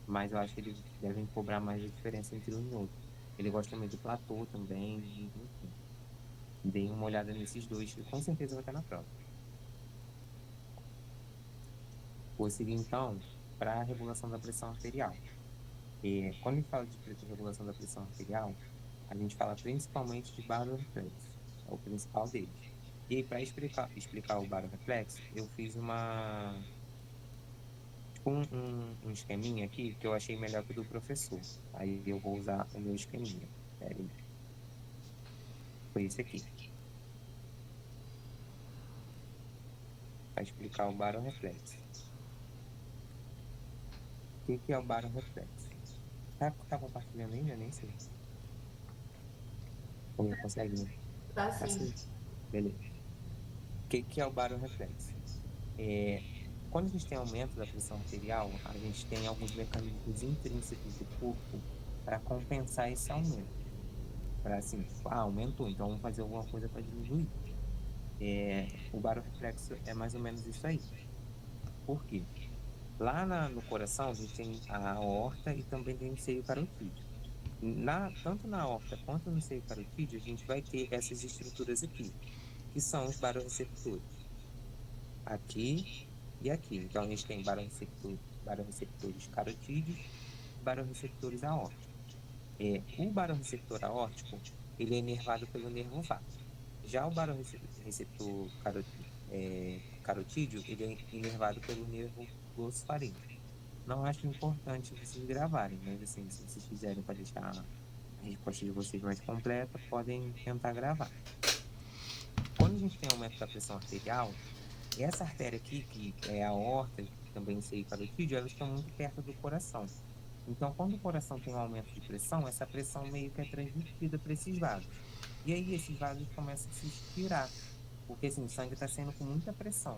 [SPEAKER 1] Mas eu acho que eles devem cobrar mais a diferença entre um e outro. Ele gosta também do platô também, enfim. Deem uma olhada nesses dois, que com certeza vai estar na prova. Vou seguir, então, para a regulação da pressão arterial. Quando a gente fala de regulação da pressão arterial, a gente fala principalmente de baroreflexo, é o principal deles. E aí, para explicar o baroreflexo, eu fiz um esqueminha aqui que eu achei melhor que o do professor. Aí eu vou usar o meu esqueminha. Peraí. Foi esse aqui. Para explicar o baroreflexo. O que é o baroreflexo? Tá compartilhando ainda? Nem sei. Como consegue, né?
[SPEAKER 3] Tá
[SPEAKER 1] Tá
[SPEAKER 3] sim.
[SPEAKER 1] sim. Beleza. O que é o baroreflexo? Quando a gente tem aumento da pressão arterial, a gente tem alguns mecanismos intrínsecos do corpo para compensar esse aumento. Para assim, aumentou, então vamos fazer alguma coisa para diminuir. O baroreflexo é mais ou menos isso aí. Por quê? Lá no coração, a gente tem a aorta e também tem o seio carotídeo. Tanto na aorta quanto no seio carotídeo, a gente vai ter essas estruturas aqui, que são os baroreceptores. Aqui e aqui. Então, a gente tem baroreceptores carotídeos e baroreceptores aórticos. O baroreceptor aórtico, ele é inervado pelo nervo vago. Já o baroreceptor carotídeo, ele é inervado pelo nervo glossofaríngeo. Não acho importante vocês gravarem, mas assim, se vocês quiserem para deixar a resposta de vocês mais completa, podem tentar gravar. Quando a gente tem aumento da pressão arterial, essa artéria aqui, que é a aorta, que também seio carotídeo, elas estão muito perto do coração. Então, quando o coração tem um aumento de pressão, essa pressão meio que é transmitida para esses vasos. E aí esses vasos começam a se estirar, porque assim, o sangue está saindo com muita pressão.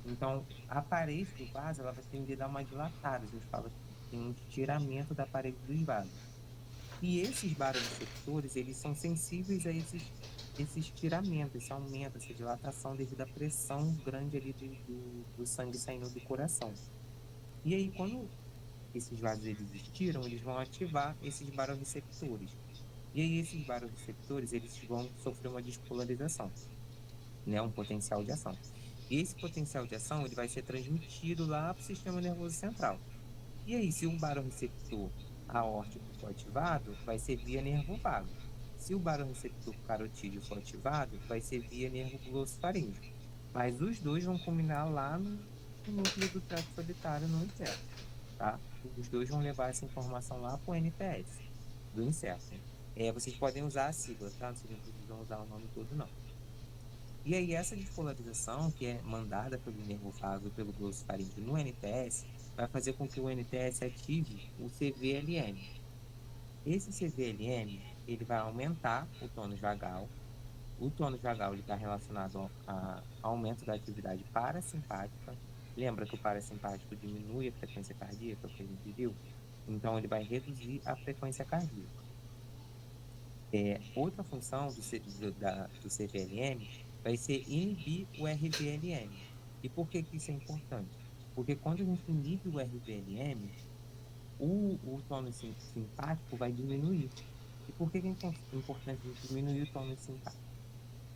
[SPEAKER 1] Então, a parede do vaso ela vai tender a dar uma dilatada. A gente fala que tem um estiramento da parede dos vasos. E esses baroreceptores, eles são sensíveis a esse estiramento, esse aumento, essa dilatação devido à pressão grande ali do sangue saindo do coração. E aí, quando esses vasos eles estiram, eles vão ativar esses baroreceptores. E aí, esses baroreceptores, eles vão sofrer uma despolarização, né? Um potencial de ação. E esse potencial de ação, ele vai ser transmitido lá para o sistema nervoso central. E aí, se o baroreceptor aórtico for ativado, vai ser via nervo vago. Se o baroreceptor carotídeo for ativado, vai ser via nervo glossofaríngeo. Mas os dois vão combinar lá no núcleo do trato solitário no inseto, tá? Os dois vão levar essa informação lá para o NTS do inseto. Vocês podem usar a sigla, tá? Vocês não precisam usar o nome todo, não. E aí, essa despolarização, que é mandada pelo nervo vago e pelo glossofaríngeo no NTS, vai fazer com que o NTS ative o CVLN. Esse CVLN, ele vai aumentar o tônus vagal. O tônus vagal está relacionado ao aumento da atividade parasimpática. Lembra que o parasimpático diminui a frequência cardíaca, que a gente viu? Então, ele vai reduzir a frequência cardíaca. Outra função do CVLN vai ser inibir o RVLN. E por que isso é importante? Porque quando a gente inibe o RVLN, o tônus simpático vai diminuir. E por que é importante a gente diminuir o tônus simpático?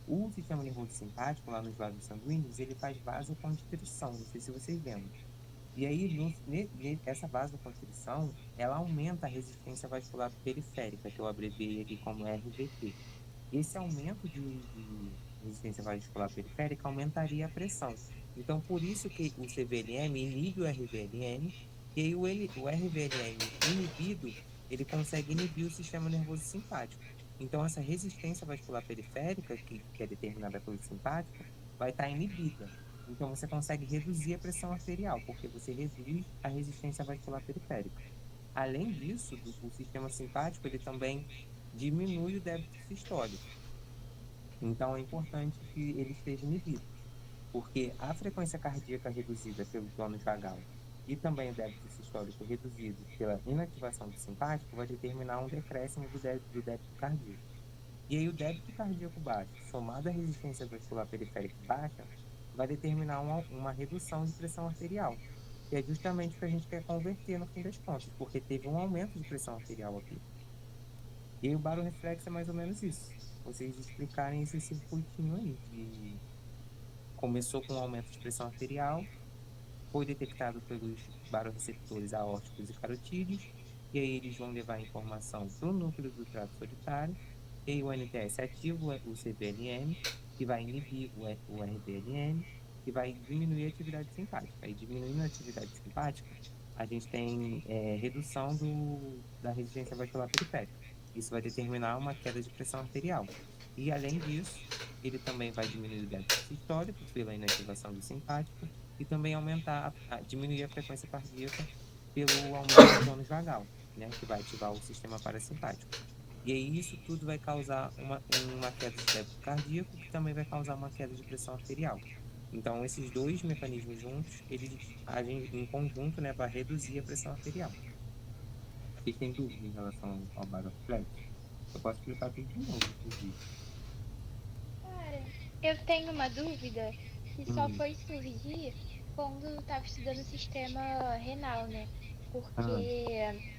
[SPEAKER 1] O sistema nervoso simpático, lá nos vasos sanguíneos, ele faz vasoconstrição, não sei se vocês lembram. E aí, essa vasoconstrição, ela aumenta a resistência vascular periférica, que eu abreviei aqui como RVP. Esse aumento de resistência vascular periférica aumentaria a pressão. Então, por isso que o CVLM inibe o RVLN, e aí o RVLN inibido, ele consegue inibir o sistema nervoso simpático. Então, essa resistência vascular periférica, que é determinada pelo simpático, vai estar inibida. Então, você consegue reduzir a pressão arterial, porque você reduz a resistência vascular periférica. Além disso, o sistema simpático, ele também diminui o débito sistólico. Então, é importante que ele esteja inibido, porque a frequência cardíaca reduzida pelo tônus vagal e também o débito sistólico reduzido pela inativação do simpático vai determinar um decréscimo do débito cardíaco. E aí, o débito cardíaco baixo, somado à resistência vascular periférica baixa, vai determinar uma redução de pressão arterial, que é justamente o que a gente quer converter no fim das contas, porque teve um aumento de pressão arterial aqui. E aí, o baroreflexo é mais ou menos isso. Vocês explicarem esse circuitinho aí, que começou com um aumento de pressão arterial, foi detectado pelos barorreceptores aórticos e carotídeos, e aí eles vão levar a informação para o núcleo do trato solitário, e aí o NTS ativa o CVLM, que vai inibir o RVLM, que vai diminuir a atividade simpática. Aí, diminuindo a atividade simpática, a gente tem redução da resistência vascular periférica. Isso vai determinar uma queda de pressão arterial. E, além disso, ele também vai diminuir o débito sistólico pela inativação do simpático e também diminuir a frequência cardíaca pelo aumento do tônus vagal, né, que vai ativar o sistema parasimpático. E aí isso tudo vai causar uma queda de débito cardíaco, que também vai causar uma queda de pressão arterial. Então, esses dois mecanismos juntos, eles agem em conjunto, né, para reduzir a pressão arterial. Vocês têm dúvida em relação ao baroflexo? Eu posso explicar tudo de novo, inclusive.
[SPEAKER 4] Cara, eu tenho uma dúvida que só
[SPEAKER 1] Hum.
[SPEAKER 4] foi surgir quando eu tava estudando o sistema renal, né?
[SPEAKER 1] Ah,
[SPEAKER 4] Porque,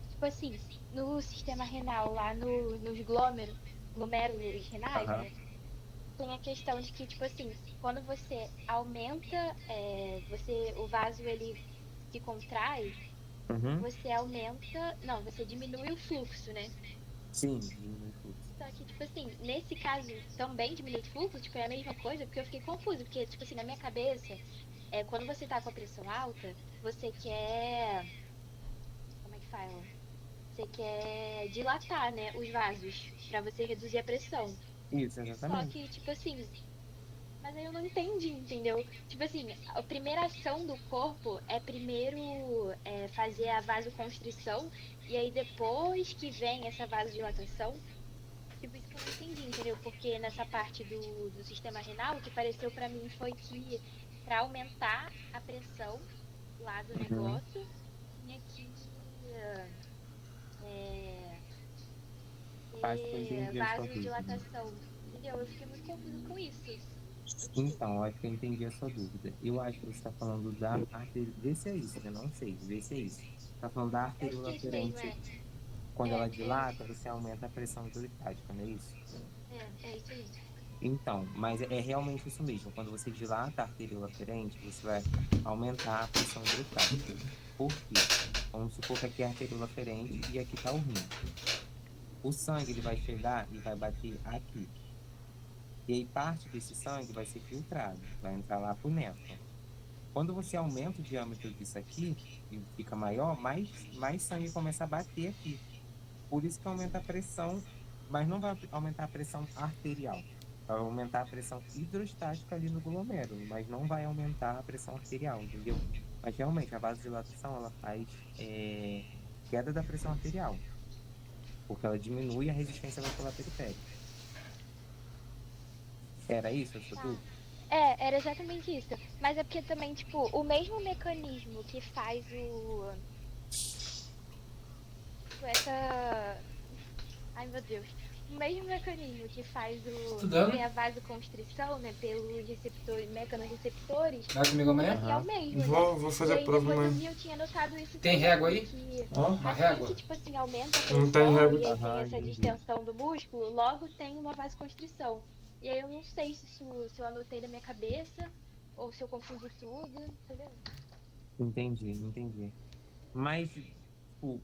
[SPEAKER 4] tipo assim, no sistema renal, lá nos glomérulos renais,
[SPEAKER 1] aham.
[SPEAKER 4] né? Tem a questão de que, tipo assim, quando você aumenta, o vaso ele se contrai,
[SPEAKER 1] Uhum.
[SPEAKER 4] você aumenta, não, você diminui o fluxo, né?
[SPEAKER 1] Sim, diminui o fluxo.
[SPEAKER 4] Só que, tipo assim, nesse caso também diminui o fluxo, tipo, é a mesma coisa, porque eu fiquei confusa, porque, tipo assim, na minha cabeça, quando você tá com a pressão alta, você quer, como é que fala? Você quer dilatar, né, os vasos, pra você reduzir a pressão.
[SPEAKER 1] Isso,
[SPEAKER 4] Só
[SPEAKER 1] exatamente.
[SPEAKER 4] que, tipo assim, Mas aí eu não entendi, entendeu? Tipo assim, a primeira ação do corpo é primeiro fazer a vasoconstrição, e aí depois que vem essa vasodilatação, tipo isso que eu não entendi, entendeu? Porque nessa parte do sistema renal, o que pareceu pra mim foi que pra aumentar a pressão lá do
[SPEAKER 1] Uhum.
[SPEAKER 4] negócio, tinha que é,
[SPEAKER 1] Acho que eu
[SPEAKER 4] ter
[SPEAKER 1] entendi a sua dúvida.
[SPEAKER 4] vasodilatação, entendeu? Eu fiquei muito confusa com isso. Eu não sei.
[SPEAKER 1] Então, acho que eu entendi a sua dúvida. Eu acho que você está falando da artéria. Vê se é isso, né? Não sei, vê se é isso. Está falando da
[SPEAKER 4] Eu acho que
[SPEAKER 1] arteríola
[SPEAKER 4] é isso mesmo,
[SPEAKER 1] aferente. Quando ela
[SPEAKER 4] é isso.
[SPEAKER 1] dilata, você aumenta a pressão hidrostática, não é isso?
[SPEAKER 4] É isso aí.
[SPEAKER 1] Então, mas é realmente isso mesmo. Quando você dilata a arteríola aferente, você vai aumentar a pressão hidrostática. Por quê? Vamos supor que aqui é a arteríola aferente e aqui está o rim. O sangue ele vai chegar e vai bater aqui. E aí parte desse sangue vai ser filtrado, vai entrar lá para o néfron. Quando você aumenta o diâmetro disso aqui e fica maior, mais sangue começa a bater aqui. Por isso que aumenta a pressão, mas não vai aumentar a pressão arterial. Vai aumentar a pressão hidrostática ali no glomérulo, mas não vai aumentar a pressão arterial, entendeu? Mas realmente a vasodilatação ela faz queda da pressão arterial, porque ela diminui a resistência vascular periférica. Era isso a sua
[SPEAKER 4] Tá.
[SPEAKER 1] dúvida?
[SPEAKER 4] Era exatamente isso. Mas é porque também, tipo, o mesmo mecanismo que faz tipo, essa. Ai, meu Deus. O mesmo mecanismo que faz
[SPEAKER 5] Estudando?
[SPEAKER 4] tem a vasoconstrição, né, pelos receptores, mecanorreceptores,
[SPEAKER 5] Vai comigo amanhã?
[SPEAKER 4] aqui é o
[SPEAKER 1] Aham.
[SPEAKER 4] mesmo, né?
[SPEAKER 6] Vou
[SPEAKER 4] E
[SPEAKER 6] fazer a
[SPEAKER 4] aí
[SPEAKER 6] prova
[SPEAKER 4] depois eu
[SPEAKER 6] amanhã.
[SPEAKER 4] vi, eu tinha notado isso
[SPEAKER 5] Tem
[SPEAKER 4] também,
[SPEAKER 5] régua aí?
[SPEAKER 4] que
[SPEAKER 6] Ó,
[SPEAKER 5] Uma
[SPEAKER 4] assim
[SPEAKER 5] régua?
[SPEAKER 4] que, tipo assim, aumenta a
[SPEAKER 6] não tem
[SPEAKER 4] pressão
[SPEAKER 6] régua.
[SPEAKER 4] e aí tem
[SPEAKER 1] Aham,
[SPEAKER 4] essa
[SPEAKER 1] entendi.
[SPEAKER 4] distensão do músculo, logo tem uma vasoconstrição. E aí eu não sei se eu anotei na minha cabeça ou se eu confundi tudo, entendeu?
[SPEAKER 1] Entendi, entendi. Mas, tipo,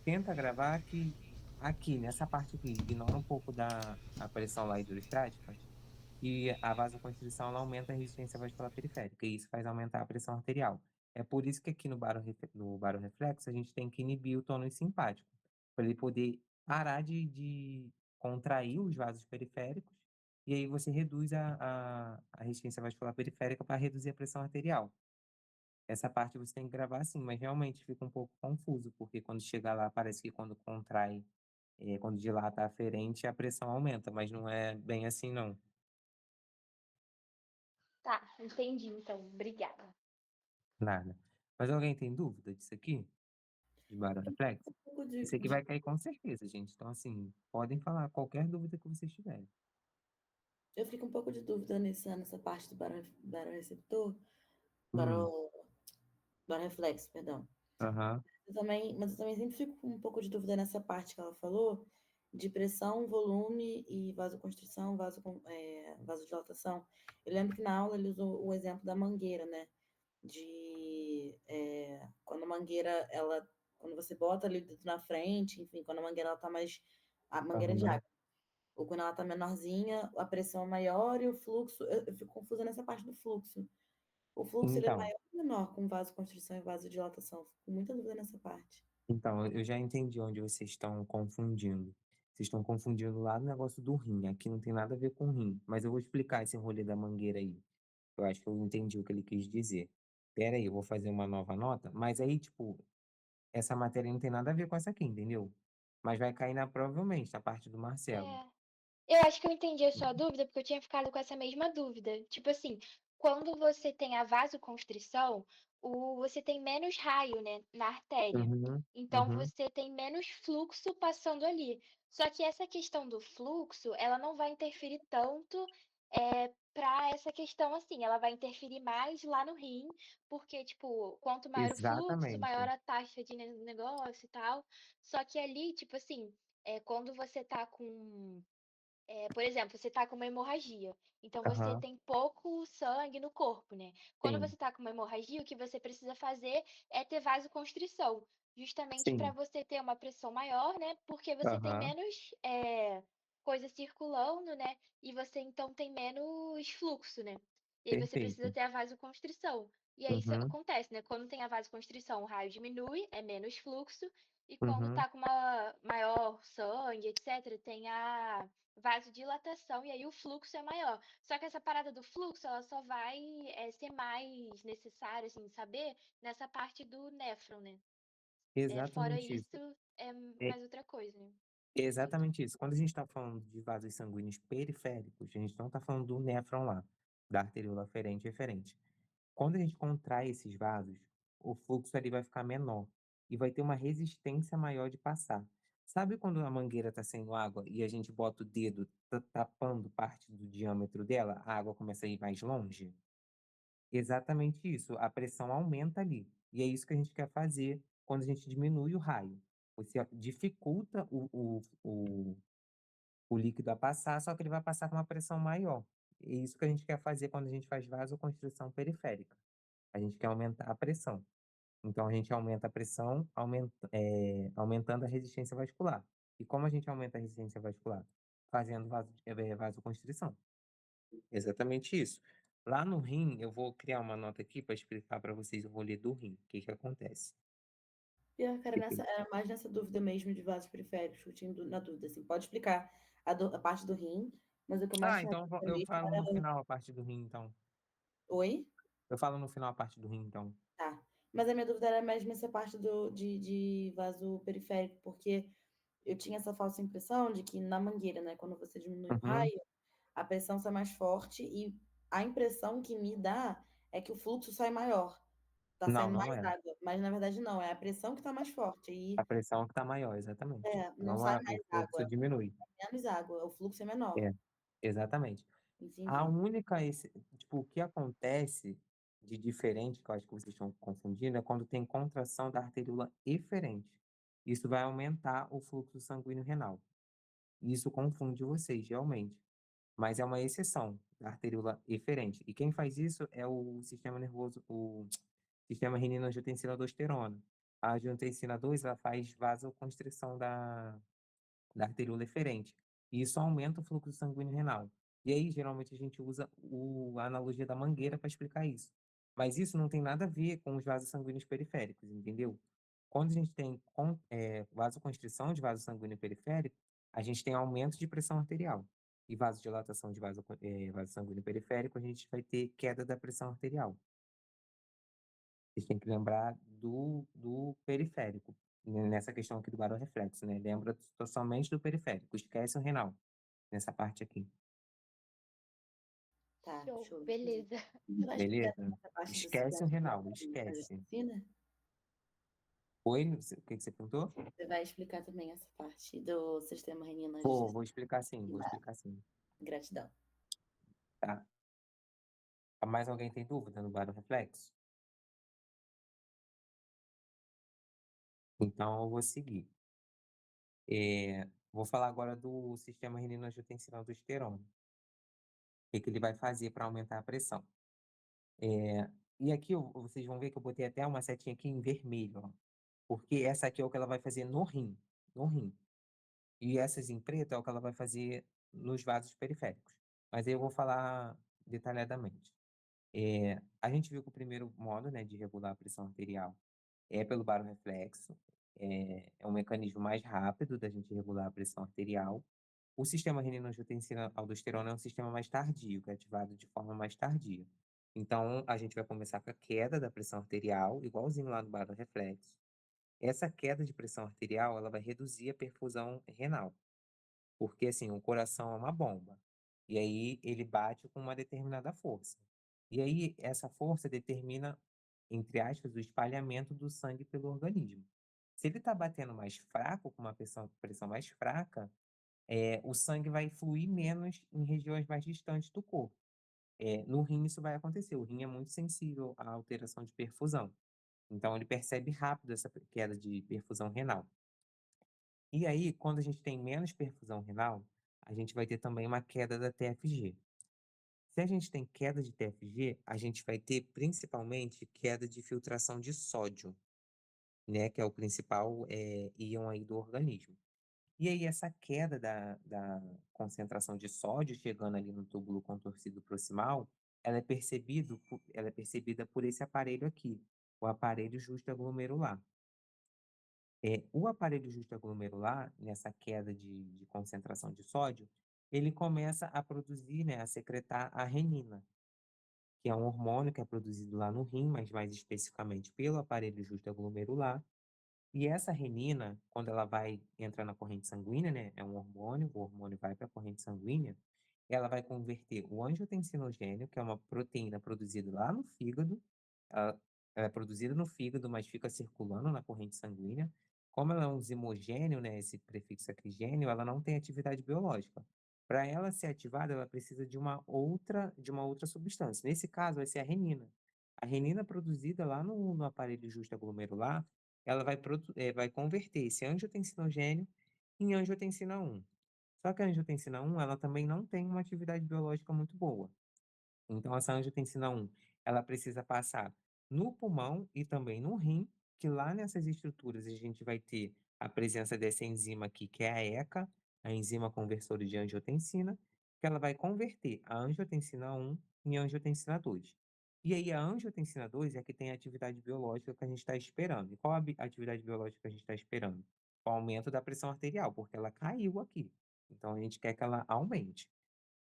[SPEAKER 1] tenta gravar que aqui, nessa parte aqui, ignora um pouco da a pressão lá hidrostática e a vasoconstrição ela aumenta a resistência vascular periférica e isso faz aumentar a pressão arterial. É por isso que aqui no barorreflexo a gente tem que inibir o tônus simpático, para ele poder parar de contrair os vasos periféricos e aí você reduz a resistência vascular periférica para reduzir a pressão arterial. Essa parte você tem que gravar assim, mas realmente fica um pouco confuso, porque quando chega lá, parece que quando contrai, quando dilata a aferente, a pressão aumenta, mas não é bem assim, não.
[SPEAKER 4] Tá, entendi então. Obrigada.
[SPEAKER 1] Nada. Mas alguém tem dúvida disso aqui? De baroreflexo?
[SPEAKER 3] Um pouco
[SPEAKER 1] Isso aqui vai cair com certeza, gente. Então, assim, podem falar qualquer dúvida que vocês tiverem.
[SPEAKER 3] eu fico um pouco de dúvida nessa parte do baroreceptor,
[SPEAKER 1] Hum,
[SPEAKER 3] baro, baroreflexo, perdão.
[SPEAKER 1] aham,
[SPEAKER 3] Mas eu também sempre fico com um pouco de dúvida nessa parte que ela falou, de pressão, volume e vasoconstrição, vasodilatação. Eu lembro que na aula ele usou o exemplo da mangueira, né? Quando a mangueira, quando você bota ali o dedo na frente, enfim, quando a mangueira ela tá mais, a mangueira de
[SPEAKER 1] aham.
[SPEAKER 3] água, ou quando ela tá menorzinha, a pressão é maior e o fluxo, eu fico confusa nessa parte do fluxo. O fluxo ele é
[SPEAKER 1] Então,
[SPEAKER 3] maior ou menor com vasoconstrição e vasodilatação? Fico com muita dúvida nessa parte.
[SPEAKER 1] então, eu já entendi onde vocês estão confundindo. Vocês estão confundindo lá no negócio do rim. Aqui não tem nada a ver com rim. Mas eu vou explicar esse rolê da mangueira aí. Eu acho que eu entendi o que ele quis dizer. Pera aí, eu vou fazer uma nova nota. Mas aí, tipo, essa matéria não tem nada a ver com essa aqui, entendeu? Mas vai cair provavelmente na parte do Marcelo.
[SPEAKER 4] É. Eu acho que eu entendi a sua dúvida, porque eu tinha ficado com essa mesma dúvida. Tipo assim, quando você tem a vasoconstrição, você tem menos raio, né, na artéria.
[SPEAKER 1] Uhum,
[SPEAKER 4] Então
[SPEAKER 1] uhum,
[SPEAKER 4] você tem menos fluxo passando ali. Só que essa questão do fluxo, ela não vai interferir tanto para essa questão assim. Ela vai interferir mais lá no rim, porque, tipo, quanto maior o fluxo, maior
[SPEAKER 1] exatamente.
[SPEAKER 4] a taxa de negócio e tal. Só que ali, tipo assim, quando você tá com por exemplo, você tá com uma hemorragia, então você
[SPEAKER 1] Aham,
[SPEAKER 4] tem pouco sangue no corpo, né? Quando
[SPEAKER 1] sim,
[SPEAKER 4] você tá com uma hemorragia, o que você precisa fazer é ter vasoconstrição, justamente para
[SPEAKER 1] sim,
[SPEAKER 4] você ter uma pressão maior, né? Porque você tem
[SPEAKER 1] aham,
[SPEAKER 4] menos coisa circulando, né? E você então tem menos fluxo, né? E aí você precisa
[SPEAKER 1] perfeito.
[SPEAKER 4] ter a vasoconstrição. E aí isso
[SPEAKER 1] Uhum,
[SPEAKER 4] acontece, né? Quando tem a vasoconstrição, o raio diminui, é menos fluxo, E quando
[SPEAKER 1] Uhum.
[SPEAKER 4] tá com uma maior sangue, etc., tem a vasodilatação e aí o fluxo é maior. Só que essa parada do fluxo, ela só vai ser mais necessária, assim, saber nessa parte do néfron, né? Fora
[SPEAKER 1] Exatamente isso.
[SPEAKER 4] isso, é
[SPEAKER 1] É
[SPEAKER 4] mais outra coisa, né? Perfeito.
[SPEAKER 1] exatamente isso. Quando a gente está falando de vasos sanguíneos periféricos, a gente não está falando do néfron lá, da arteríola aferente e eferente. Quando a gente contrai esses vasos, o fluxo ali vai ficar menor e vai ter uma resistência maior de passar. Sabe quando a mangueira está sem água e a gente bota o dedo tapando parte do diâmetro dela, a água começa a ir mais longe? Exatamente isso, a pressão aumenta ali. E é isso que a gente quer fazer quando a gente diminui o raio. Você dificulta o líquido a passar, só que ele vai passar com uma pressão maior. É isso que a gente quer fazer quando a gente faz vasoconstrição periférica. A gente quer aumentar a pressão. Então, a gente aumenta a pressão, aumentando a resistência vascular. E como a gente aumenta a resistência vascular? Fazendo vasoconstrição. Exatamente isso. Lá no rim, eu vou criar uma nota aqui para explicar para vocês o rolê do rim. O que que acontece?
[SPEAKER 3] Pior, cara,
[SPEAKER 1] Que que-
[SPEAKER 3] era mais nessa dúvida mesmo de vasos periféricos, que eu tinha na dúvida, assim, pode explicar a parte do rim, mas o que eu mais
[SPEAKER 1] Ah,
[SPEAKER 3] tinha
[SPEAKER 1] então
[SPEAKER 3] dúvida
[SPEAKER 1] eu
[SPEAKER 3] mesmo
[SPEAKER 1] falo no
[SPEAKER 3] era...
[SPEAKER 1] final a parte do rim, então.
[SPEAKER 3] Oi?
[SPEAKER 1] Eu falo no final a parte do rim, então.
[SPEAKER 3] Tá. Mas a minha dúvida era mais nessa parte de vaso periférico, porque eu tinha essa falsa impressão de que na mangueira, né, quando você diminui o
[SPEAKER 1] Uhum.
[SPEAKER 3] raio, a pressão sai mais forte e a impressão que me dá é que o fluxo sai maior, tá
[SPEAKER 1] Não,
[SPEAKER 3] saindo
[SPEAKER 1] não
[SPEAKER 3] mais
[SPEAKER 1] é.
[SPEAKER 3] água, mas na verdade não, é a pressão que tá mais forte
[SPEAKER 1] A
[SPEAKER 3] e
[SPEAKER 1] pressão que está maior, exatamente.
[SPEAKER 3] não sai
[SPEAKER 1] O
[SPEAKER 3] mais
[SPEAKER 1] fluxo
[SPEAKER 3] água,
[SPEAKER 1] diminui.
[SPEAKER 3] menos água, o fluxo é menor.
[SPEAKER 1] É, exatamente. A
[SPEAKER 3] Entendi.
[SPEAKER 1] única, tipo, o que acontece de diferente, que eu acho que vocês estão confundindo, é quando tem contração da arteríola eferente. Isso vai aumentar o fluxo sanguíneo renal. Isso confunde vocês, realmente. Mas é uma exceção da arteríola eferente. E quem faz isso é o sistema nervoso, o sistema renina-angiotensina-aldosterona. A angiotensina 2 ela faz vasoconstrição da arteríola eferente. E isso aumenta o fluxo sanguíneo renal. E aí, geralmente, a gente usa a analogia da mangueira para explicar isso. Mas isso não tem nada a ver com os vasos sanguíneos periféricos, entendeu? Quando a gente tem vasoconstrição de vaso sanguíneo periférico, a gente tem aumento de pressão arterial. E vasodilatação de vaso sanguíneo periférico, a gente vai ter queda da pressão arterial. Vocês têm que lembrar do periférico, nessa questão aqui do barorreflexo, né? Lembra somente do periférico, esquece o renal, nessa parte aqui,
[SPEAKER 3] Tá,
[SPEAKER 4] Show,
[SPEAKER 3] show, entendi.
[SPEAKER 4] beleza.
[SPEAKER 3] Você vai explicar
[SPEAKER 1] beleza?
[SPEAKER 3] essa parte
[SPEAKER 1] Esquece o renal,
[SPEAKER 3] da
[SPEAKER 1] esquece.
[SPEAKER 3] angiotensina?
[SPEAKER 1] Oi, o que que você perguntou?
[SPEAKER 3] Você vai explicar também essa parte do sistema
[SPEAKER 1] Vou explicar sim, vou
[SPEAKER 3] renina-angiotensina.
[SPEAKER 1] explicar sim,
[SPEAKER 3] Gratidão.
[SPEAKER 1] tá? Mais alguém tem dúvida no barorreflexo? Então, eu vou seguir. Vou falar agora do sistema renina-angiotensina-aldosterona. O que que ele vai fazer para aumentar a pressão? E aqui vocês vão ver que eu botei até uma setinha aqui em vermelho, ó, porque essa aqui é o que ela vai fazer no rim, no rim. E essas em preto é o que ela vai fazer nos vasos periféricos. Mas aí eu vou falar detalhadamente. A gente viu que o primeiro modo, né, de regular a pressão arterial é pelo barorreflexo. É um mecanismo mais rápido da gente regular a pressão arterial. O sistema renina-angiotensina-aldosterona é um sistema mais tardio, que é ativado de forma mais tardia. Então, a gente vai começar com a queda da pressão arterial, igualzinho lá no barorreflexo. Essa queda de pressão arterial, ela vai reduzir a perfusão renal, porque assim, o coração é uma bomba. E aí ele bate com uma determinada força. E aí essa força determina, entre aspas, o espalhamento do sangue pelo organismo. Se ele está batendo mais fraco, com uma pressão mais fraca, o sangue vai fluir menos em regiões mais distantes do corpo. No rim isso vai acontecer. O rim é muito sensível à alteração de perfusão. Então ele percebe rápido essa queda de perfusão renal. E aí, quando a gente tem menos perfusão renal, a gente vai ter também uma queda da TFG. Se a gente tem queda de TFG, a gente vai ter principalmente queda de filtração de sódio, né, que é o principal íon aí do organismo. E aí essa queda da concentração de sódio chegando ali no túbulo contorcido proximal, ela é percebida por esse aparelho aqui, o aparelho justaglomerular. O aparelho justaglomerular, nessa queda de concentração de sódio, ele começa a produzir, né, a secretar a renina, que é um hormônio que é produzido lá no rim, mas mais especificamente pelo aparelho justaglomerular. E essa renina, quando ela vai entrar na corrente sanguínea, né, é um hormônio, o hormônio vai para a corrente sanguínea, ela vai converter o angiotensinogênio, que é uma proteína produzida lá no fígado, ela, ela é produzida no fígado, mas fica circulando na corrente sanguínea. Como ela é um zimogênio, né, esse prefixo aqui gênio, ela não tem atividade biológica. Para ela ser ativada, ela precisa de uma outra substância. Nesse caso, vai ser a renina. A renina produzida lá no aparelho justaglomerular, ela vai converter esse angiotensinogênio em angiotensina 1. Só que a angiotensina 1, ela também não tem uma atividade biológica muito boa. Então, essa angiotensina 1, ela precisa passar no pulmão e também no rim, que lá nessas estruturas a gente vai ter a presença dessa enzima aqui, que é a ECA, a enzima conversora de angiotensina, que ela vai converter a angiotensina 1 em angiotensina 2. E aí, a angiotensina 2 é a que tem a atividade biológica que a gente está esperando. E qual a atividade biológica que a gente está esperando? O aumento da pressão arterial, porque ela caiu aqui. Então, a gente quer que ela aumente.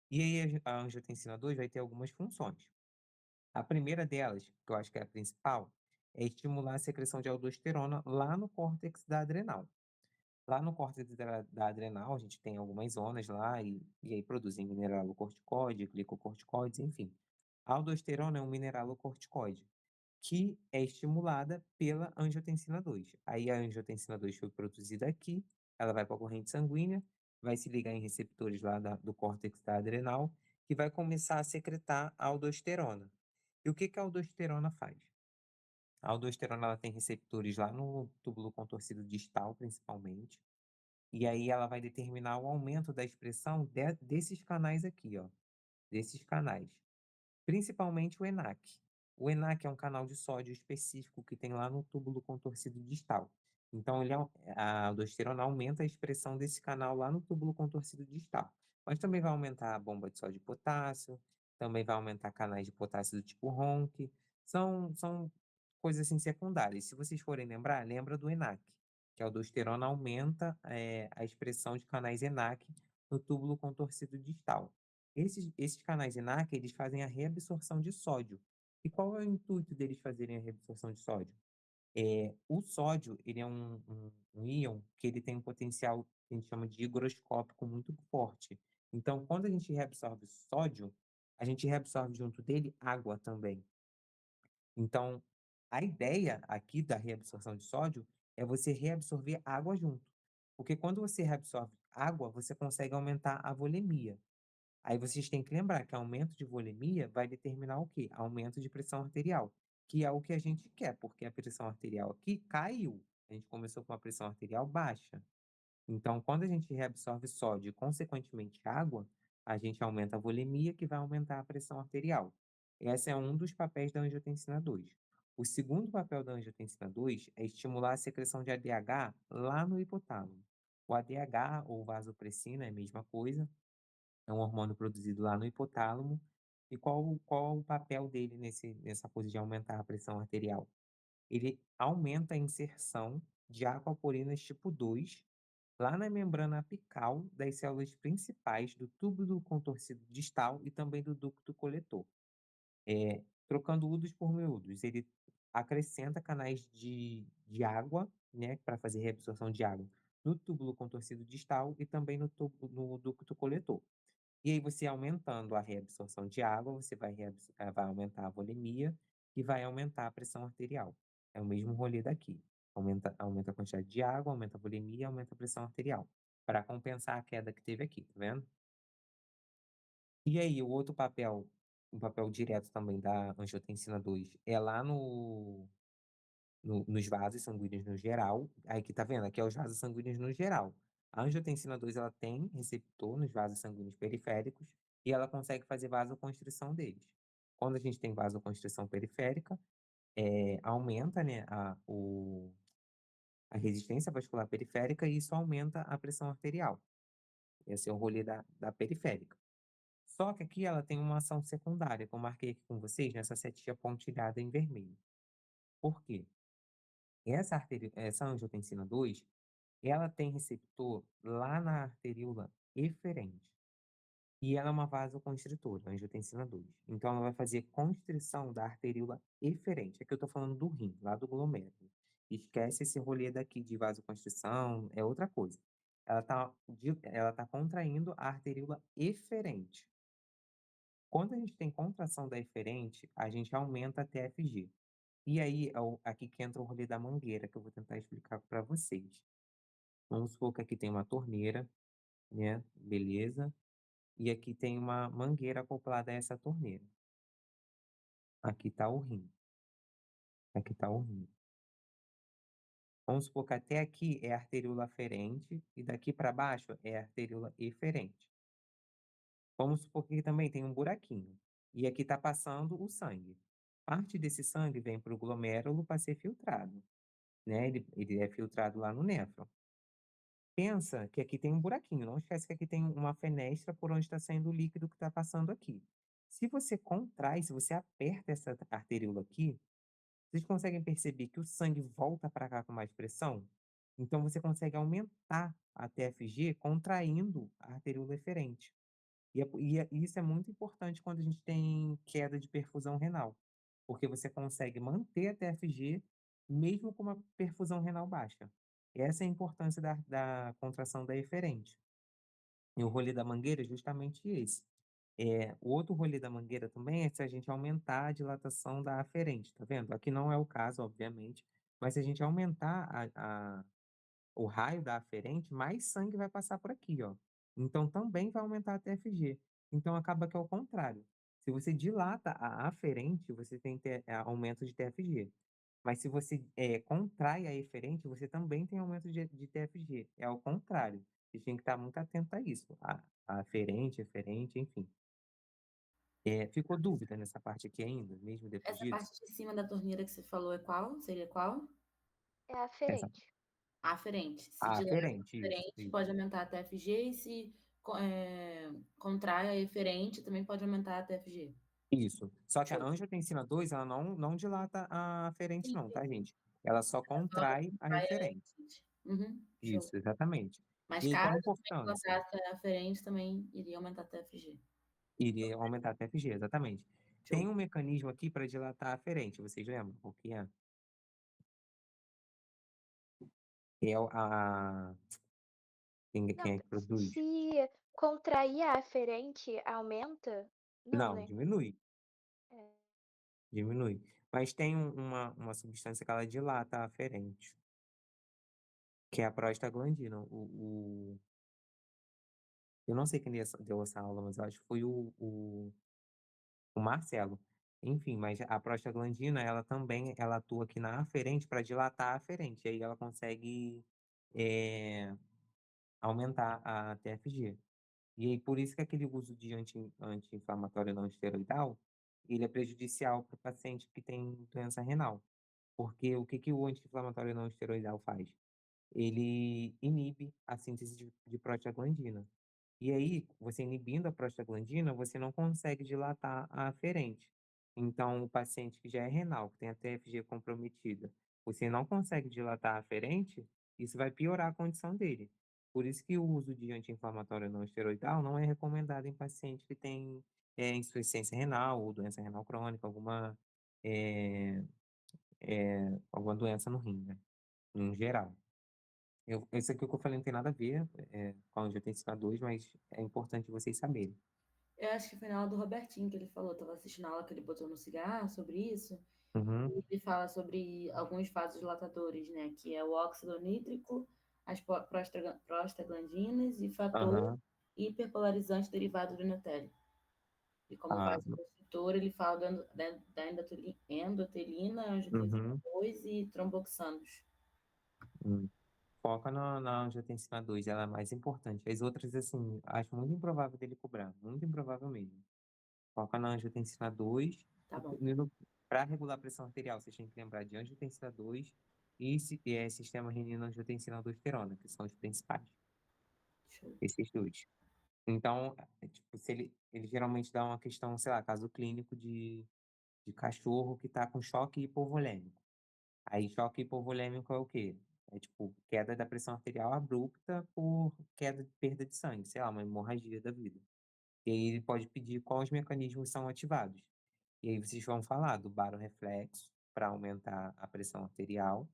[SPEAKER 1] E aí a angiotensina 2 vai ter algumas funções. A primeira delas, que eu acho que é a principal, é estimular a secreção de aldosterona lá no córtex da adrenal. Lá no córtex da adrenal, a gente tem algumas zonas lá e aí produzem mineralocorticoide, glicocorticoides, enfim. A aldosterona é um mineralocorticoide que é estimulada pela angiotensina 2. Aí a angiotensina 2 foi produzida aqui, ela vai para a corrente sanguínea, vai se ligar em receptores lá do córtex da adrenal, que vai começar a secretar a aldosterona. E o que que a aldosterona faz? A aldosterona ela tem receptores lá no túbulo contorcido distal, principalmente, e aí ela vai determinar o aumento da expressão desses canais aqui, ó, desses canais. Principalmente o ENaC. O ENaC é um canal de sódio específico que tem lá no túbulo contorcido distal. Então, a aldosterona aumenta a expressão desse canal lá no túbulo contorcido distal. Mas também vai aumentar a bomba de sódio e potássio, também vai aumentar canais de potássio do tipo RONC. São coisas assim secundárias. Se vocês forem lembrar, lembra do ENaC, que a aldosterona aumenta a expressão de canais ENaC no túbulo contorcido distal. Esses canais ENaC, eles fazem a reabsorção de sódio. E qual é o intuito deles fazerem a reabsorção de sódio? O sódio, ele é um íon que ele tem um potencial que a gente chama de higroscópico muito forte. Então, quando a gente reabsorve sódio, a gente reabsorve junto dele água também. Então, a ideia aqui da reabsorção de sódio é você reabsorver água junto. Porque quando você reabsorve água, você consegue aumentar a volemia. Aí vocês têm que lembrar que aumento de volemia vai determinar o quê? Aumento de pressão arterial, que é o que a gente quer, porque a pressão arterial aqui caiu. A gente começou com uma pressão arterial baixa. Então, quando a gente reabsorve sódio e, consequentemente, água, a gente aumenta a volemia, que vai aumentar a pressão arterial. Esse é um dos papéis da angiotensina 2. O segundo papel da angiotensina 2 é estimular a secreção de ADH lá no hipotálamo. O ADH, ou vasopressina, é a mesma coisa, é um hormônio produzido lá no hipotálamo. E qual o papel dele nessa coisa de aumentar a pressão arterial? Ele aumenta a inserção de aquaporinas tipo 2 lá na membrana apical das células principais do túbulo contorcido distal e também do ducto coletor. Trocando údos por miúdos, ele acrescenta canais de água, né, para fazer reabsorção de água no túbulo contorcido distal e também no ducto coletor. E aí você aumentando a reabsorção de água, você vai aumentar a volemia e vai aumentar a pressão arterial. É o mesmo rolê daqui. Aumenta a quantidade de água, aumenta a volemia, aumenta a pressão arterial. Para compensar a queda que teve aqui, tá vendo? E aí, o outro papel, um papel direto também da angiotensina 2, é lá nos vasos sanguíneos no geral. Aí que tá vendo? Aqui é os vasos sanguíneos no geral. A angiotensina 2 ela tem receptor nos vasos sanguíneos periféricos e ela consegue fazer vasoconstrição deles. Quando a gente tem vasoconstrição periférica, aumenta, né, a resistência vascular periférica e isso aumenta a pressão arterial. Esse é o rolê da periférica. Só que aqui ela tem uma ação secundária, que eu marquei aqui com vocês nessa setinha pontilhada em vermelho. Por quê? Essa angiotensina 2, ela tem receptor lá na arteríola eferente. E ela é uma vasoconstritora, a angiotensina 2. Então, ela vai fazer constrição da arteríola eferente. Aqui eu estou falando do rim, lá do glomérulo. Esquece esse rolê daqui de vasoconstrição, é outra coisa. Ela tá contraindo a arteríola eferente. Quando a gente tem contração da eferente, a gente aumenta a TFG. E aí, aqui que entra o rolê da mangueira, que eu vou tentar explicar para vocês. Vamos supor que aqui tem uma torneira, né? Beleza. E aqui tem uma mangueira acoplada a essa torneira. Aqui está o rim. Aqui está o rim. Vamos supor que até aqui é a arteríola aferente e daqui para baixo é a arteríola eferente. Vamos supor que aqui também tem um buraquinho. E aqui está passando o sangue. Parte desse sangue vem para o glomérulo para ser filtrado, né? Ele é filtrado lá no néfron. Pensa que aqui tem um buraquinho. Não esquece que aqui tem uma fenestra por onde está saindo o líquido que está passando aqui. Se você contrai, se você aperta essa arteríola aqui, vocês conseguem perceber que o sangue volta para cá com mais pressão? Então, você consegue aumentar a TFG contraindo a arteríola eferente. E isso é muito importante quando a gente tem queda de perfusão renal, porque você consegue manter a TFG mesmo com uma perfusão renal baixa. Essa é a importância da contração da eferente. E o rolê da mangueira é justamente esse. O outro rolê da mangueira também é se a gente aumentar a dilatação da aferente, tá vendo? Aqui não é o caso, obviamente, mas se a gente aumentar o raio da aferente, mais sangue vai passar por aqui, ó. Então também vai aumentar a TFG. Então acaba que é o contrário. Se você dilata a aferente, você tem aumento de TFG. Mas se você contrai a eferente, você também tem aumento de TFG. É ao contrário. Você tem que estar muito atento a isso. A aferente, eferente, enfim. Ficou dúvida nessa parte aqui ainda, mesmo depois
[SPEAKER 3] Essa
[SPEAKER 1] disso?
[SPEAKER 3] parte de cima da torneira que você falou é qual? Seria qual?
[SPEAKER 4] É
[SPEAKER 1] Essa,
[SPEAKER 4] aferente.
[SPEAKER 3] Aferente. Se
[SPEAKER 1] a
[SPEAKER 3] dilata
[SPEAKER 1] aferente,
[SPEAKER 3] a
[SPEAKER 1] isso,
[SPEAKER 3] aferente,
[SPEAKER 1] isso.
[SPEAKER 3] pode aumentar a TFG e se contrai a eferente, também pode aumentar a TFG.
[SPEAKER 1] Isso. Só que a
[SPEAKER 3] Show.
[SPEAKER 1] angiotensina 2, ela não dilata a aferente
[SPEAKER 3] Sim,
[SPEAKER 1] não,
[SPEAKER 3] sim,
[SPEAKER 1] tá,
[SPEAKER 3] sim.
[SPEAKER 1] gente? Ela só
[SPEAKER 3] Só
[SPEAKER 1] contrai a
[SPEAKER 3] contrai a
[SPEAKER 1] eferente.
[SPEAKER 3] eferente. Uhum, show.
[SPEAKER 1] Isso, exatamente.
[SPEAKER 3] Mas
[SPEAKER 1] E aí, qual
[SPEAKER 3] caso
[SPEAKER 1] a
[SPEAKER 3] também
[SPEAKER 1] importância?
[SPEAKER 3] dilatar a aferente, também iria aumentar a TFG.
[SPEAKER 1] Iria aumentar a TFG, exatamente. Tem
[SPEAKER 3] Show.
[SPEAKER 1] um mecanismo aqui para dilatar a aferente, vocês lembram o que é? É quem
[SPEAKER 4] Não,
[SPEAKER 1] é que produz?
[SPEAKER 4] se contrair a aferente, aumenta? Não,
[SPEAKER 1] Não,
[SPEAKER 4] né?
[SPEAKER 1] diminui,
[SPEAKER 4] É.
[SPEAKER 1] diminui. Mas tem uma substância que ela dilata a aferente, que é a prostaglandina. Eu não sei quem deu essa aula, mas eu acho que foi o Marcelo. Enfim, mas a prostaglandina, ela também, ela atua aqui na aferente para dilatar a aferente. E aí ela consegue é, aumentar a TFG. E aí, por isso que aquele uso de anti-inflamatório não esteroidal, ele é prejudicial para o paciente que tem doença renal. Porque o que que o anti-inflamatório não esteroidal faz? Ele inibe a síntese de prostaglandina. E aí, você inibindo a prostaglandina, você não consegue dilatar a aferente. Então, o paciente que já é renal, que tem a TFG comprometida, você não consegue dilatar a aferente, isso vai piorar a condição dele. Por isso que o uso de anti-inflamatório não esteroidal não é recomendado em paciente que tem insuficiência renal ou doença renal crônica, é, alguma doença no rim, né? Em geral. Isso aqui que eu falei não tem nada a ver com a angiotensina 2, mas é importante vocês saberem.
[SPEAKER 3] Eu acho que foi na aula do Robertinho que ele falou, estava assistindo a aula que ele botou no cigarro sobre isso,
[SPEAKER 1] Uhum,
[SPEAKER 3] e ele fala sobre alguns vasodilatadores, né? Que é o óxido nítrico, as prostaglandinas e fator
[SPEAKER 1] aham,
[SPEAKER 3] hiperpolarizante derivado do endotério. E como
[SPEAKER 1] ah,
[SPEAKER 3] vasoconstritor, ele fala da endotelina, angiotensina
[SPEAKER 1] uhum,
[SPEAKER 3] 2 e tromboxanos.
[SPEAKER 1] hum. Foca na angiotensina 2, ela é mais importante. As outras, assim, acho muito improvável dele cobrar, muito improvável mesmo. Foca na angiotensina 2,
[SPEAKER 3] Tá bom.
[SPEAKER 1] para regular a pressão arterial, vocês têm que lembrar de angiotensina 2 e sistema renina-angiotensina-aldosterona, que são os principais,
[SPEAKER 3] Show.
[SPEAKER 1] esses dois. Então, tipo, se ele geralmente dá uma questão, sei lá, caso clínico de cachorro que está com choque hipovolêmico. Aí choque hipovolêmico é o quê? É tipo queda da pressão arterial abrupta por queda de perda de sangue, sei lá, uma hemorragia da vida. E aí ele pode pedir quais mecanismos são ativados. E aí vocês vão falar do barorreflexo para aumentar a pressão arterial,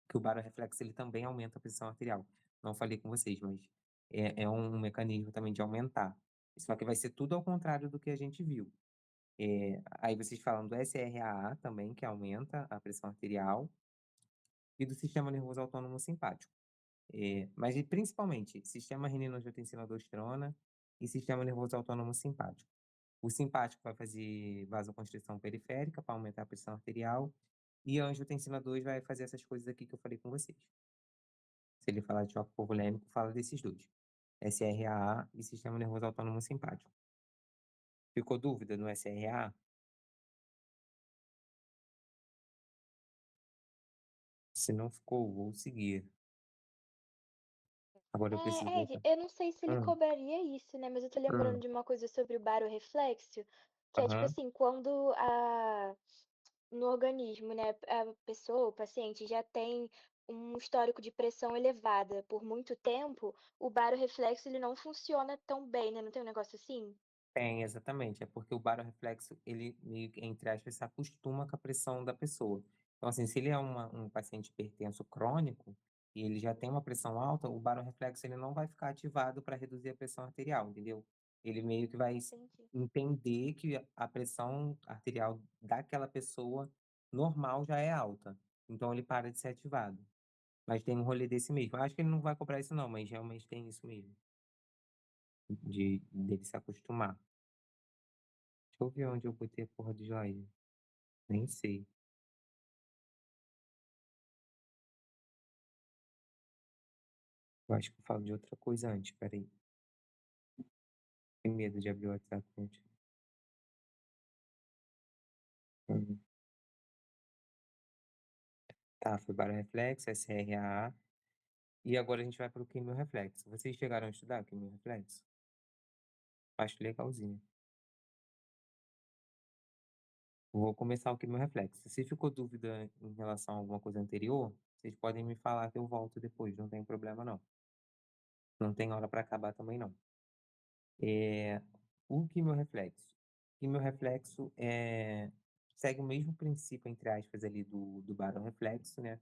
[SPEAKER 1] que o barorreflexo ele também aumenta a pressão arterial. Não falei com vocês, mas é um mecanismo também de aumentar. Só que vai ser tudo ao contrário do que a gente viu. Aí vocês falam do SRAA também, que aumenta a pressão arterial, e do sistema nervoso autônomo simpático. Mas principalmente sistema renina-angiotensina-aldosterona e sistema nervoso autônomo simpático. O simpático vai fazer vasoconstrição periférica para aumentar a pressão arterial, e a angiotensina 2 vai fazer essas coisas aqui que eu falei com vocês. Se ele falar de choque hipovolêmico, fala desses dois. SRAA e sistema nervoso autônomo simpático. Ficou dúvida no SRAA? Se não ficou, vou seguir. Agora eu preciso
[SPEAKER 4] Ed,
[SPEAKER 1] voltar.
[SPEAKER 4] eu não sei se ele
[SPEAKER 1] Hum,
[SPEAKER 4] cobraria isso, né? Mas eu tô lembrando
[SPEAKER 1] hum,
[SPEAKER 4] de uma coisa sobre o barorreflexo, que é tipo
[SPEAKER 1] aham.
[SPEAKER 4] assim, quando no organismo, né, a pessoa, o paciente já tem um histórico de pressão elevada por muito tempo, o barorreflexo ele não funciona tão bem, né? Não tem um negócio assim?
[SPEAKER 1] Tem, exatamente. É porque o barorreflexo, ele, meio que, entre aspas, se acostuma com a pressão da pessoa. Então, assim, se ele é um paciente hipertenso crônico e ele já tem uma pressão alta, o barorreflexo ele não vai ficar ativado para reduzir a pressão arterial, entendeu? Ele meio que vai
[SPEAKER 4] Entendi.
[SPEAKER 1] entender que a pressão arterial daquela pessoa normal já é alta. Então, ele para de ser ativado. Mas tem um rolê desse mesmo. Acho que ele não vai cobrar isso não, mas realmente tem isso mesmo, dele se acostumar. Deixa eu ver onde eu botei a porra do joia. Nem sei. Eu acho que eu falo de outra coisa antes, peraí. Tenho medo de abrir o WhatsApp antes. Hum. Tá, foi barorreflexo, SRAA. E agora a gente vai para o quimiorreflexo. Vocês chegaram a estudar quimiorreflexo? Acho legalzinho. Vou começar o quimiorreflexo. Se ficou dúvida em relação a alguma coisa anterior, vocês podem me falar que eu volto depois, não tem problema não. Não tem hora para acabar também não. É, o quimiorreflexo. Quimiorreflexo segue o mesmo princípio, entre aspas, ali do barorreflexo, né?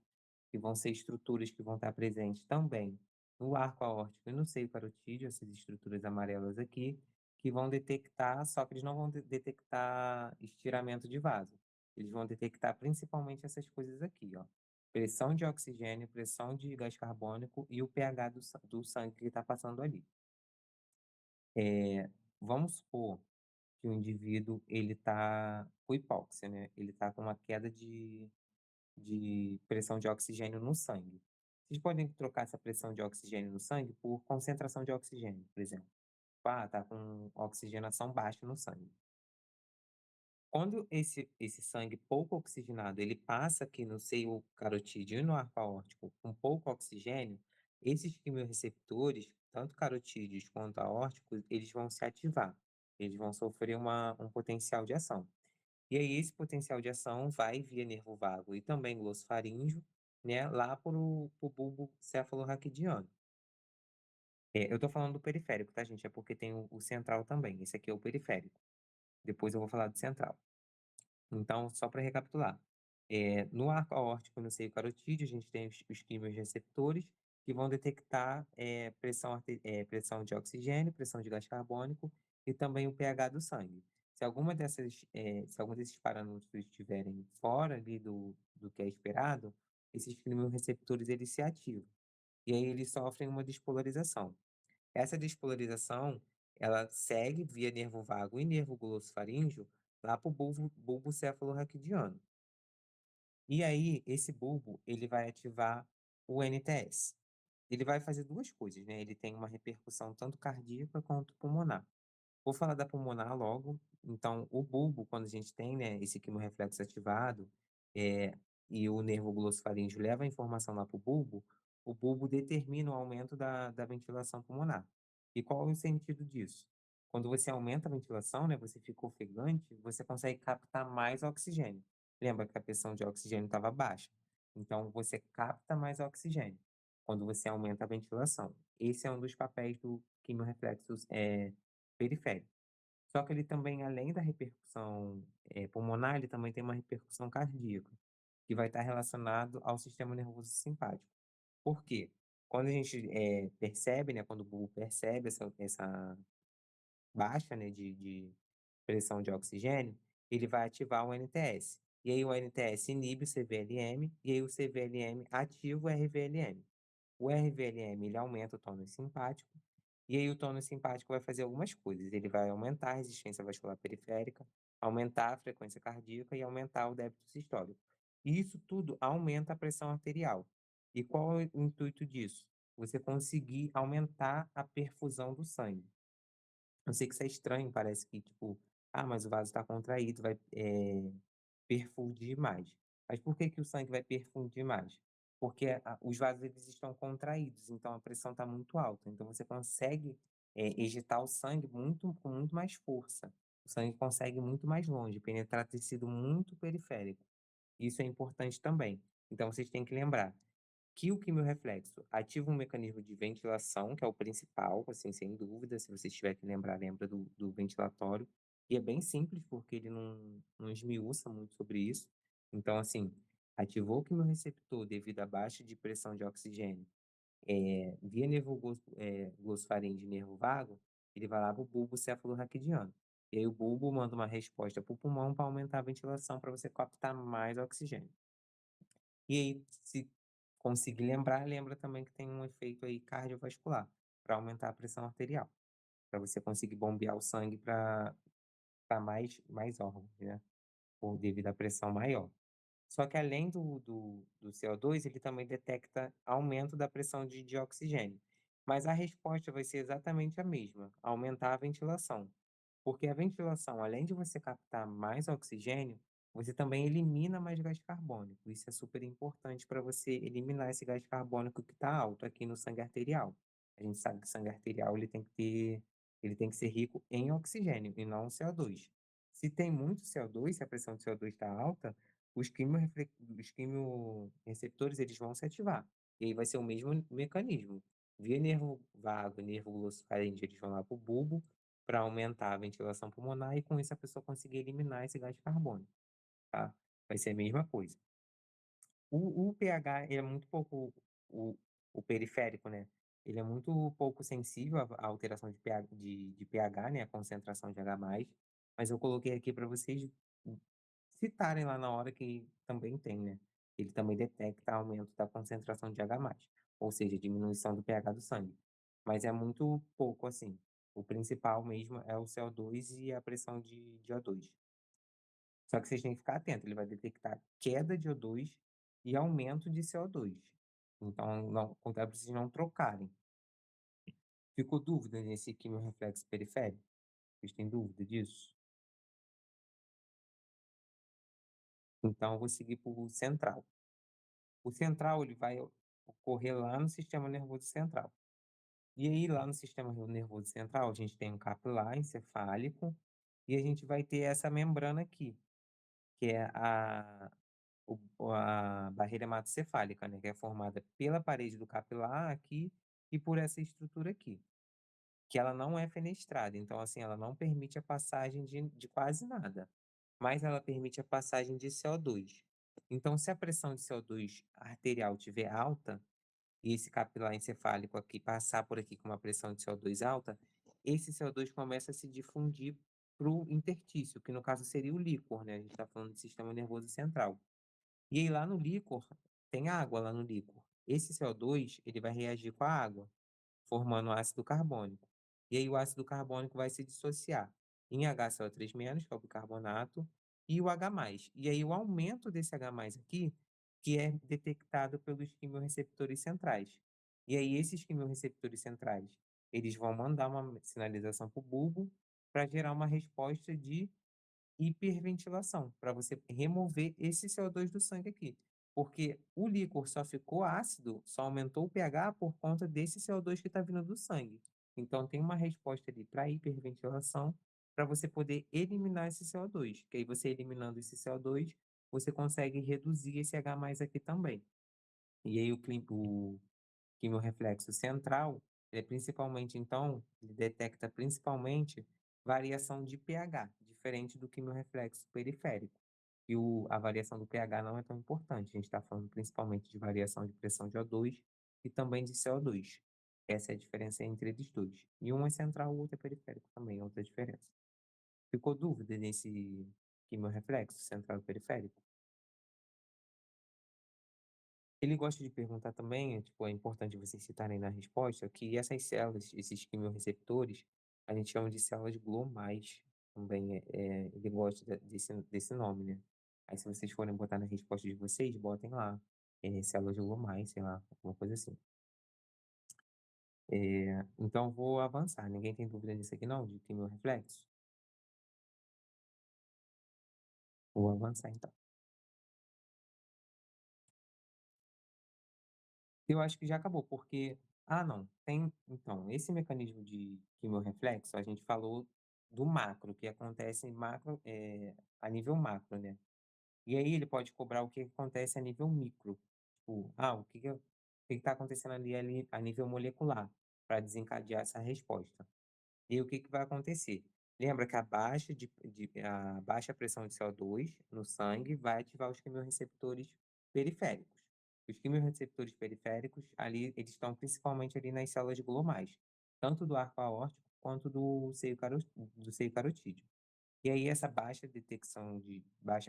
[SPEAKER 1] Que vão ser estruturas que vão estar presentes também no arco aórtico e no seio carotídeo, essas estruturas amarelas aqui, que vão detectar, só que eles não vão detectar estiramento de vaso. Eles vão detectar principalmente essas coisas aqui, ó. Pressão de oxigênio, pressão de gás carbônico e o pH do sangue que está passando ali. Vamos supor que o indivíduo ele está com hipóxia, né? Ele está com uma queda de pressão de oxigênio no sangue. Vocês podem trocar essa pressão de oxigênio no sangue por concentração de oxigênio, por exemplo. Ah, tá com oxigenação baixa no sangue. Quando esse sangue pouco oxigenado ele passa aqui no seio carotídeo e no arco aórtico com pouco oxigênio, esses quimiorreceptores, tanto carotídeos quanto aórticos, eles vão se ativar. Eles vão sofrer um potencial de ação. E aí esse potencial de ação vai via nervo vago e também glossofaríngeo, né, lá para o bulbo cefalorraquidiano. Eu estou falando do periférico, tá, gente? É porque tem o central também. Esse aqui é o periférico. Depois eu vou falar do central. Então, só para recapitular, no arco aórtico e no seio carotídeo, a gente tem os quimiorreceptores que vão detectar pressão de oxigênio, pressão de gás carbônico e também o pH do sangue. Se algum desses parâmetros estiverem fora ali do que é esperado, esses quimiorreceptores eles se ativam. E aí eles sofrem uma despolarização. Essa despolarização, ela segue via nervo vago e nervo glossofaríngeo lá para o bulbo cefalorraquidiano. E aí, esse bulbo, ele vai ativar o NTS. Ele vai fazer duas coisas, né? Ele tem uma repercussão tanto cardíaca quanto pulmonar. Vou falar da pulmonar logo. Então, o bulbo, quando a gente tem, né, esse quimiorreflexo ativado, é, e o nervo glossofaríngeo leva a informação lá para o bulbo determina o aumento da ventilação pulmonar. E qual é o sentido disso? Quando você aumenta a ventilação, né, você fica ofegante, você consegue captar mais oxigênio. lembra que a pressão de oxigênio estava baixa. Então, você capta mais oxigênio quando você aumenta a ventilação. Esse é um dos papéis do quimiorreflexo periférico. Só que ele também, além da repercussão pulmonar, ele também tem uma repercussão cardíaca, que vai estar relacionado ao sistema nervoso simpático. Por quê? Quando a gente percebe, né, quando o bulbo percebe essa baixa, né, de pressão de oxigênio, ele vai ativar o NTS. E aí o NTS inibe o CVLM, e aí o CVLM ativa o RVLM. O RVLM, ele aumenta o tônus simpático, e aí o tônus simpático vai fazer algumas coisas. Ele vai aumentar a resistência vascular periférica, aumentar a frequência cardíaca e aumentar o débito sistólico. E isso tudo aumenta a pressão arterial. E qual é o intuito disso? Você conseguir aumentar a perfusão do sangue. Eu sei que isso é estranho, parece que, tipo, mas o vaso está contraído, vai perfundir mais. Mas por que que o sangue vai perfundir mais? Porque os vasos eles estão contraídos, então a pressão está muito alta. Então você consegue ejetar o sangue com muito mais força. O sangue consegue ir muito mais longe, penetrar tecido muito periférico. Isso é importante também. Então vocês têm que lembrar que o quimiorreflexo ativa um mecanismo de ventilação, que é o principal, assim, sem dúvida. Se você tiver que lembrar, lembra do ventilatório. E é bem simples, porque ele não esmiuça muito sobre isso. Então, assim, ativou o quimiorreceptor devido à baixa de pressão de oxigênio via nervo glossofaríngeo e nervo vago, ele vai lá para o bulbo cefalorraquidiano. E aí o bulbo manda uma resposta para o pulmão para aumentar a ventilação, para você captar mais oxigênio. E aí, se conseguir lembrar, lembra também que tem um efeito aí cardiovascular, para aumentar a pressão arterial, para você conseguir bombear o sangue para mais órgãos, né? Devido à pressão maior. Só que além do CO2, ele também detecta aumento da pressão de oxigênio. Mas a resposta vai ser exatamente a mesma, aumentar a ventilação. Porque a ventilação, além de você captar mais oxigênio, você também elimina mais gás carbônico. Isso é super importante para você eliminar esse gás carbônico que está alto aqui no sangue arterial. A gente sabe que o sangue arterial ele tem que ser rico em oxigênio e não CO2. Se tem muito CO2, se a pressão de CO2 está alta, os quimioreceptores eles vão se ativar. E aí vai ser o mesmo mecanismo. Via nervo vago, nervo glossofaríngeo, eles vão lá para o bulbo, para aumentar a ventilação pulmonar e com isso a pessoa conseguir eliminar esse gás carbônico, tá? Vai ser a mesma coisa. O pH ele é muito pouco, o, o periférico, né? Ele é muito pouco sensível à alteração de pH, né? A concentração de H+, mas eu coloquei aqui para vocês citarem lá na hora que também tem, né? Ele também detecta aumento da concentração de H+, ou seja, diminuição do pH do sangue. Mas é muito pouco assim. O principal mesmo é o CO2 e a pressão de O2. Só que vocês têm que ficar atentos, ele vai detectar queda de O2 e aumento de CO2. Então, não, contar para vocês não trocarem. Ficou dúvida nesse quimiorreflexo periférico? Vocês têm dúvida disso? Então, eu vou seguir para o central. O central ele vai ocorrer lá no sistema nervoso central. E aí, lá no sistema nervoso central, a gente tem um capilar encefálico e a gente vai ter essa membrana aqui, que é a barreira hematocefálica, né, que é formada pela parede do capilar aqui e por essa estrutura aqui, que ela não é fenestrada. Então, assim, ela não permite a passagem de quase nada, mas ela permite a passagem de CO2. Então, se a pressão de CO2 arterial estiver alta, e esse capilar encefálico aqui passar por aqui com uma pressão de CO2 alta, esse CO2 começa a se difundir para o interstício, que no caso seria o líquor, né? A gente está falando de sistema nervoso central. E aí lá no líquor, tem água lá no líquor. Esse CO2, ele vai reagir com a água, formando ácido carbônico. E aí o ácido carbônico vai se dissociar em HCO3-, que é o bicarbonato, e o H+. E aí o aumento desse H+ aqui, que é detectado pelos quimiorreceptores centrais. E aí esses quimiorreceptores centrais, eles vão mandar uma sinalização para o bulbo para gerar uma resposta de hiperventilação, para você remover esse CO2 do sangue aqui. Porque o líquor só ficou ácido, só aumentou o pH por conta desse CO2 que está vindo do sangue. Então, tem uma resposta ali para hiperventilação, para você poder eliminar esse CO2. Que aí você eliminando esse CO2, você consegue reduzir esse H+ aqui também. E aí o quimiorreflexo central, ele é principalmente, então, ele detecta principalmente variação de pH, diferente do quimiorreflexo periférico. E a variação do pH não é tão importante, a gente está falando principalmente de variação de pressão de O2 e também de CO2. Essa é a diferença entre eles dois. E um é central, o outro é periférico também, é outra diferença. Ficou dúvida nesse quimiorreflexo central e periférico? Ele gosta de perguntar também, tipo, é importante vocês citarem na resposta, que essas células, esses quimiorreceptores, a gente chama de células glomais também. Ele gosta desse nome, né? Aí, se vocês forem botar na resposta de vocês, botem lá, células glomais, sei lá, alguma coisa assim. Então, vou avançar. Ninguém tem dúvida nisso aqui, não? De quimiorreflexo? Vou avançar, então. Eu acho que já acabou, porque não, tem então, esse mecanismo de quimiorreflexo, a gente falou do macro, que acontece a nível macro, né. E aí ele pode cobrar o que acontece a nível micro, tipo, o que está acontecendo ali a nível molecular, para desencadear essa resposta. E o que que vai acontecer? Lembra que a baixa pressão de CO2 no sangue vai ativar os quimiorreceptores periféricos. Os quimiorreceptores periféricos, ali, eles estão principalmente ali nas células glomais, tanto do arco aórtico quanto do seio carotídeo. E aí essa baixa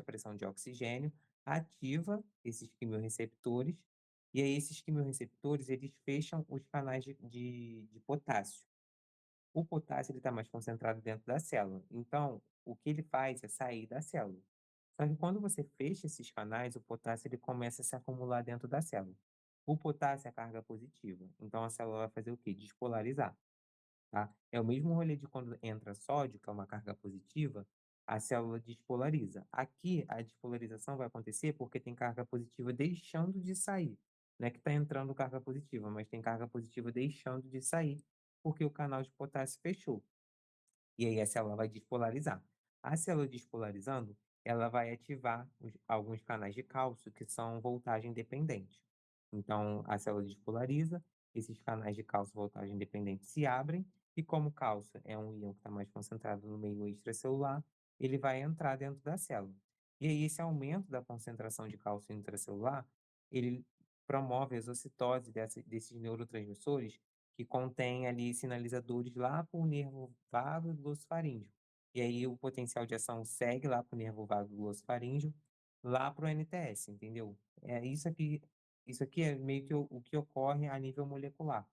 [SPEAKER 1] pressão de oxigênio ativa esses quimiorreceptores, e aí esses quimiorreceptores, eles fecham os canais de potássio. O potássio ele está mais concentrado dentro da célula, então o que ele faz é sair da célula. Só que quando você fecha esses canais, o potássio ele começa a se acumular dentro da célula. O potássio é a carga positiva, então a célula vai fazer o quê? Despolarizar, tá? É o mesmo rolê de quando entra sódio, que é uma carga positiva, a célula despolariza. Aqui, a despolarização vai acontecer porque tem carga positiva deixando de sair. Não é que está entrando carga positiva, mas tem carga positiva deixando de sair, porque o canal de potássio fechou. E aí a célula vai despolarizar. A célula despolarizando, ela vai ativar alguns canais de cálcio que são voltagem dependente. Então, a célula despolariza, esses canais de cálcio voltagem dependente se abrem, e como o cálcio é um íon que está mais concentrado no meio extracelular, ele vai entrar dentro da célula. E aí, esse aumento da concentração de cálcio intracelular, ele promove a exocitose desses neurotransmissores que contém ali sinalizadores lá para o nervo vago e glossofaríngeo. E aí o potencial de ação segue lá para o nervo vago e glossofaríngeo, lá para o NTS, entendeu? Isso aqui é meio que o que ocorre a nível molecular.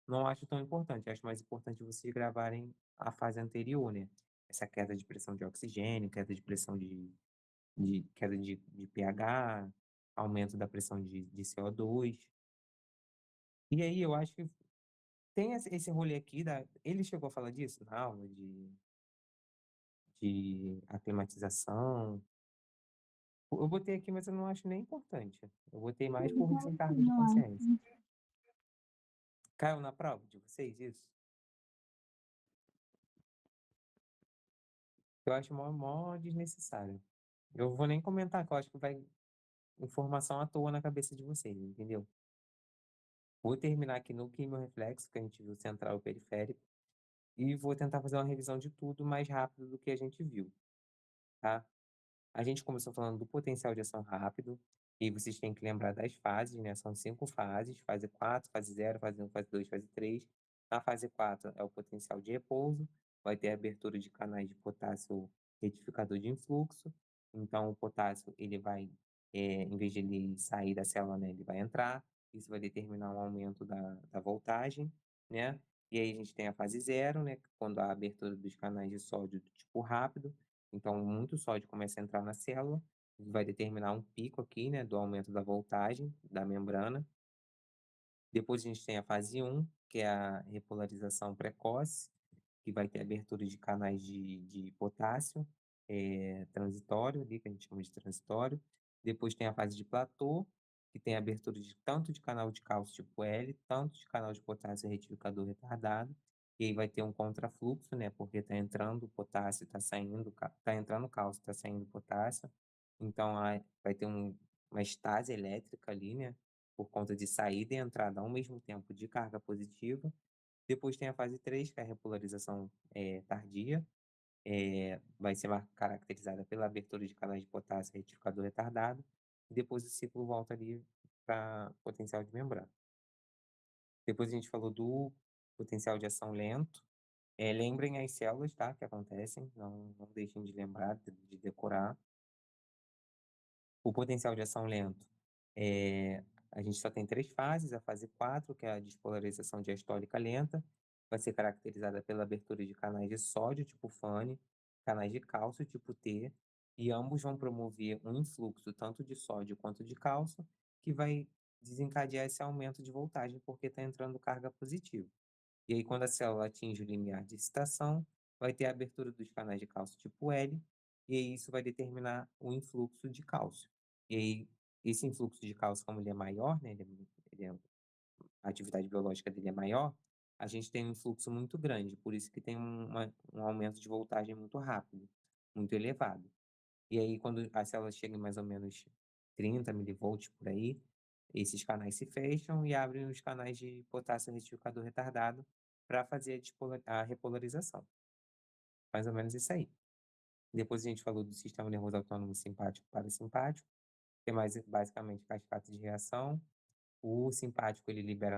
[SPEAKER 1] Não acho tão importante, acho mais importante vocês gravarem a fase anterior, né? Essa queda de pressão de oxigênio, queda de pressão queda de pH, aumento da pressão de CO2. E aí eu acho que tem esse rolê aqui ele chegou a falar disso na aula de aclimatização? Eu botei aqui, mas eu não acho nem importante. Eu botei mais por desencargo de
[SPEAKER 2] Não.
[SPEAKER 1] consciência. Caiu na prova de vocês isso? Eu acho mó desnecessário. Eu vou nem comentar, que eu acho que vai informação à toa na cabeça de vocês, entendeu? Vou terminar aqui no quimiorreflexo, que a gente viu central e periférico, e vou tentar fazer uma revisão de tudo mais rápido do que a gente viu, tá? A gente começou falando do potencial de ação rápido, e vocês têm que lembrar das fases, né? São 5 fases: fase 4, fase 0, fase 1, fase 2, fase 3. Na fase 4 é o potencial de repouso, vai ter abertura de canais de potássio retificador de influxo. Então, o potássio, ele vai, em vez de ele sair da célula, né, ele vai entrar. Isso vai determinar um aumento da voltagem, né? E aí a gente tem a fase 0, né? Quando há a abertura dos canais de sódio do tipo rápido. Então, muito sódio começa a entrar na célula, vai determinar um pico aqui, né, do aumento da voltagem da membrana. Depois a gente tem a fase 1, que é a repolarização precoce, que vai ter abertura de canais de potássio transitório, ali, que a gente chama de transitório. Depois tem a fase de platô, que tem abertura tanto de canal de cálcio tipo L, tanto de canal de potássio retificador retardado. E aí vai ter um contrafluxo, né? Porque está entrando potássio, está saindo, está entrando cálcio, está saindo potássio. Então, vai ter uma estase elétrica ali, né? Por conta de saída e entrada ao mesmo tempo de carga positiva. Depois tem a fase 3, que é a repolarização tardia. Vai ser caracterizada pela abertura de canais de potássio retificador retardado. E depois o ciclo volta ali para potencial de membrana. Depois a gente falou do potencial de ação lento. Lembrem as células, tá? Que acontecem. Não deixem de lembrar, de decorar. O potencial de ação lento, a gente só tem 3 fases. A fase 4, que é a despolarização diastólica lenta, vai ser caracterizada pela abertura de canais de sódio tipo FANE, canais de cálcio tipo T, e ambos vão promover um influxo tanto de sódio quanto de cálcio, que vai desencadear esse aumento de voltagem, porque está entrando carga positiva. E aí, quando a célula atinge o limiar de excitação, vai ter a abertura dos canais de cálcio tipo L, e aí isso vai determinar o influxo de cálcio. E aí, esse influxo de cálcio, como ele é maior, né, a atividade biológica dele é maior, a gente tem um influxo muito grande, por isso que tem um aumento de voltagem muito rápido, muito elevado. E aí, quando as células chegam em mais ou menos 30 milivolts por aí, esses canais se fecham e abrem os canais de potássio retificador retardado para fazer a repolarização. Mais ou menos isso aí. Depois a gente falou do sistema nervoso autônomo simpático e parasimpático, que é mais basicamente cascata de reação. O simpático ele libera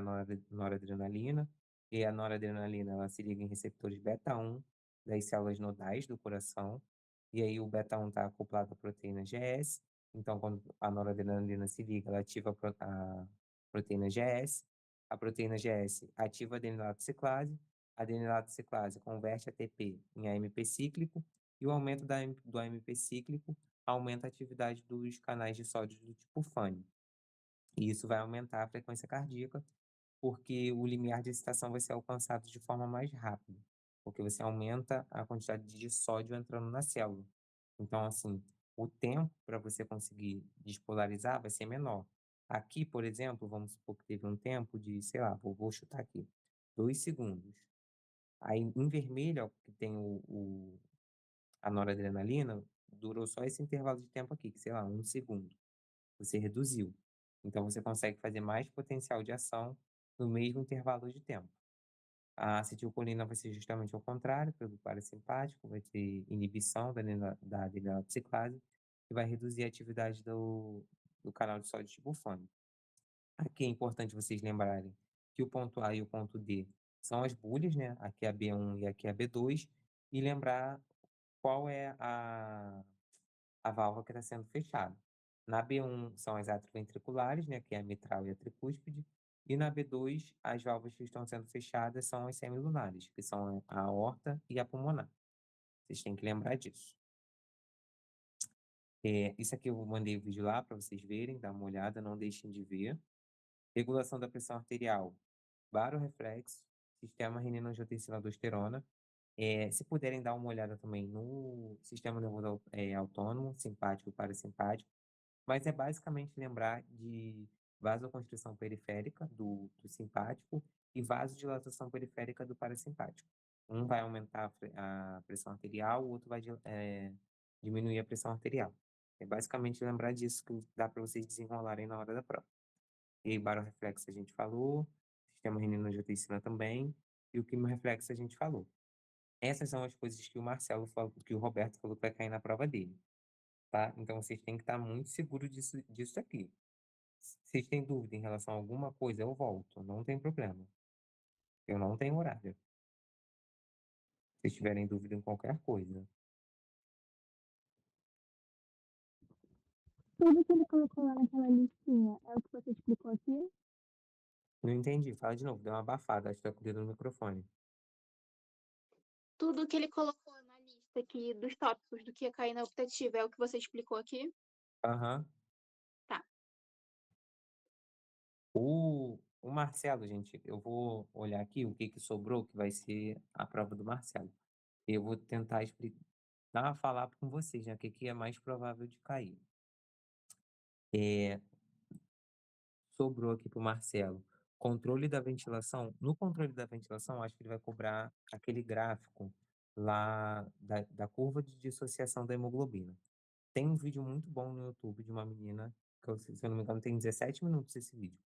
[SPEAKER 1] noradrenalina, e a noradrenalina ela se liga em receptores beta-1 das células nodais do coração, e aí o beta-1 está acoplado à proteína GS, então quando a noradrenalina se liga, ela ativa a proteína GS, a proteína GS ativa a adenilato-ciclase, a adenilato-ciclase converte ATP em AMP cíclico, e o aumento do AMP cíclico aumenta a atividade dos canais de sódio do tipo FANE. E isso vai aumentar a frequência cardíaca, porque o limiar de excitação vai ser alcançado de forma mais rápida, porque você aumenta a quantidade de sódio entrando na célula. Então, assim, o tempo para você conseguir despolarizar vai ser menor. Aqui, por exemplo, vamos supor que teve um tempo de, sei lá, vou chutar aqui, 2 segundos. Aí, em vermelho, ó, que tem a noradrenalina, durou só esse intervalo de tempo aqui, que sei lá, 1 segundo. Você reduziu. Então, você consegue fazer mais potencial de ação no mesmo intervalo de tempo. A acetilcolina vai ser justamente ao contrário, pelo parasimpático, vai ter inibição da adenilatoxiclase, que vai reduzir a atividade do canal de sódio tipo FANE. Aqui é importante vocês lembrarem que o ponto A e o ponto D são as bolhas, né? Aqui é a B1 e aqui é a B2, e lembrar qual é a válvula que está sendo fechada. Na B1 são as atrioventriculares, né, que é a mitral e a tricúspide, e na B2 as válvulas que estão sendo fechadas são as semilunares, que são a aorta e a pulmonar. Vocês têm que lembrar disso. Isso aqui eu mandei o vídeo lá para vocês verem, dar uma olhada, não deixem de ver. Regulação da pressão arterial, baroreflexo, sistema renina-angiotensina-aldosterona. Se puderem dar uma olhada também no sistema nervoso autônomo, simpático e parasimpático, mas é basicamente lembrar de vasoconstrição periférica do simpático e vasodilatação periférica do parasimpático. Um vai aumentar a pressão arterial, o outro vai diminuir a pressão arterial. É basicamente lembrar disso que dá para vocês desenrolarem na hora da prova. E aí, baroreflexo a gente falou, sistema renina-angiotensina também, e o quimorreflexo a gente falou. Essas são as coisas que o Marcelo falou, que o Roberto falou que vai cair na prova dele, tá? Então vocês têm que estar muito seguros disso aqui. Se vocês têm dúvida em relação a alguma coisa, eu volto, não tem problema. Eu não tenho horário. Se vocês tiverem dúvida em qualquer coisa.
[SPEAKER 5] Tudo que ele colocou lá naquela listinha é o que você explicou aqui?
[SPEAKER 1] Não entendi, fala de novo, deu uma abafada, acho que tá com o dedo no microfone.
[SPEAKER 5] Tudo que ele colocou na lista aqui dos tópicos do que ia cair na optativa é o que você explicou aqui?
[SPEAKER 1] Aham.
[SPEAKER 5] Tá.
[SPEAKER 1] O Marcelo, gente, eu vou olhar aqui o que que sobrou, que vai ser a prova do Marcelo. Eu vou tentar falar com vocês, né, o que que é mais provável de cair. Sobrou aqui para o Marcelo. Controle da ventilação. No controle da ventilação, acho que ele vai cobrar aquele gráfico lá da curva de dissociação da hemoglobina. Tem um vídeo muito bom no YouTube de uma menina, que eu, se eu não me engano, tem 17 minutos esse vídeo.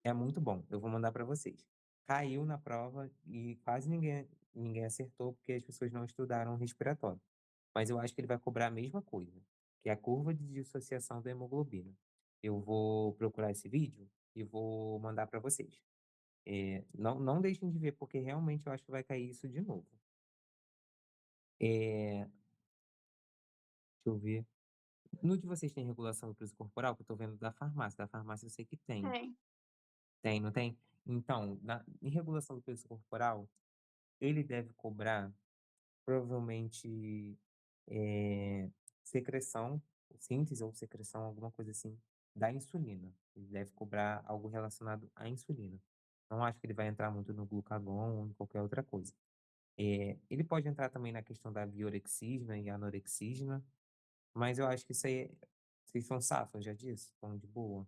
[SPEAKER 1] É muito bom, eu vou mandar para vocês. Caiu na prova e quase ninguém acertou, porque as pessoas não estudaram respiratório. Mas eu acho que ele vai cobrar a mesma coisa, que é a curva de dissociação da hemoglobina. Eu vou procurar esse vídeo e vou mandar para vocês. Não deixem de ver, porque realmente eu acho que vai cair isso de novo. Deixa eu ver. No de vocês tem regulação do peso corporal, que eu tô vendo da farmácia. Da farmácia eu sei que tem.
[SPEAKER 5] Tem.
[SPEAKER 1] Tem, não tem? Então, em regulação do peso corporal, ele deve cobrar provavelmente secreção, síntese ou secreção, alguma coisa assim, da insulina. Ele deve cobrar algo relacionado à insulina. Não acho que ele vai entrar muito no glucagon ou em qualquer outra coisa. Ele pode entrar também na questão da biorexisna e anorexisna, mas eu acho que isso aí, vocês são safos, já disse? Estão de boa.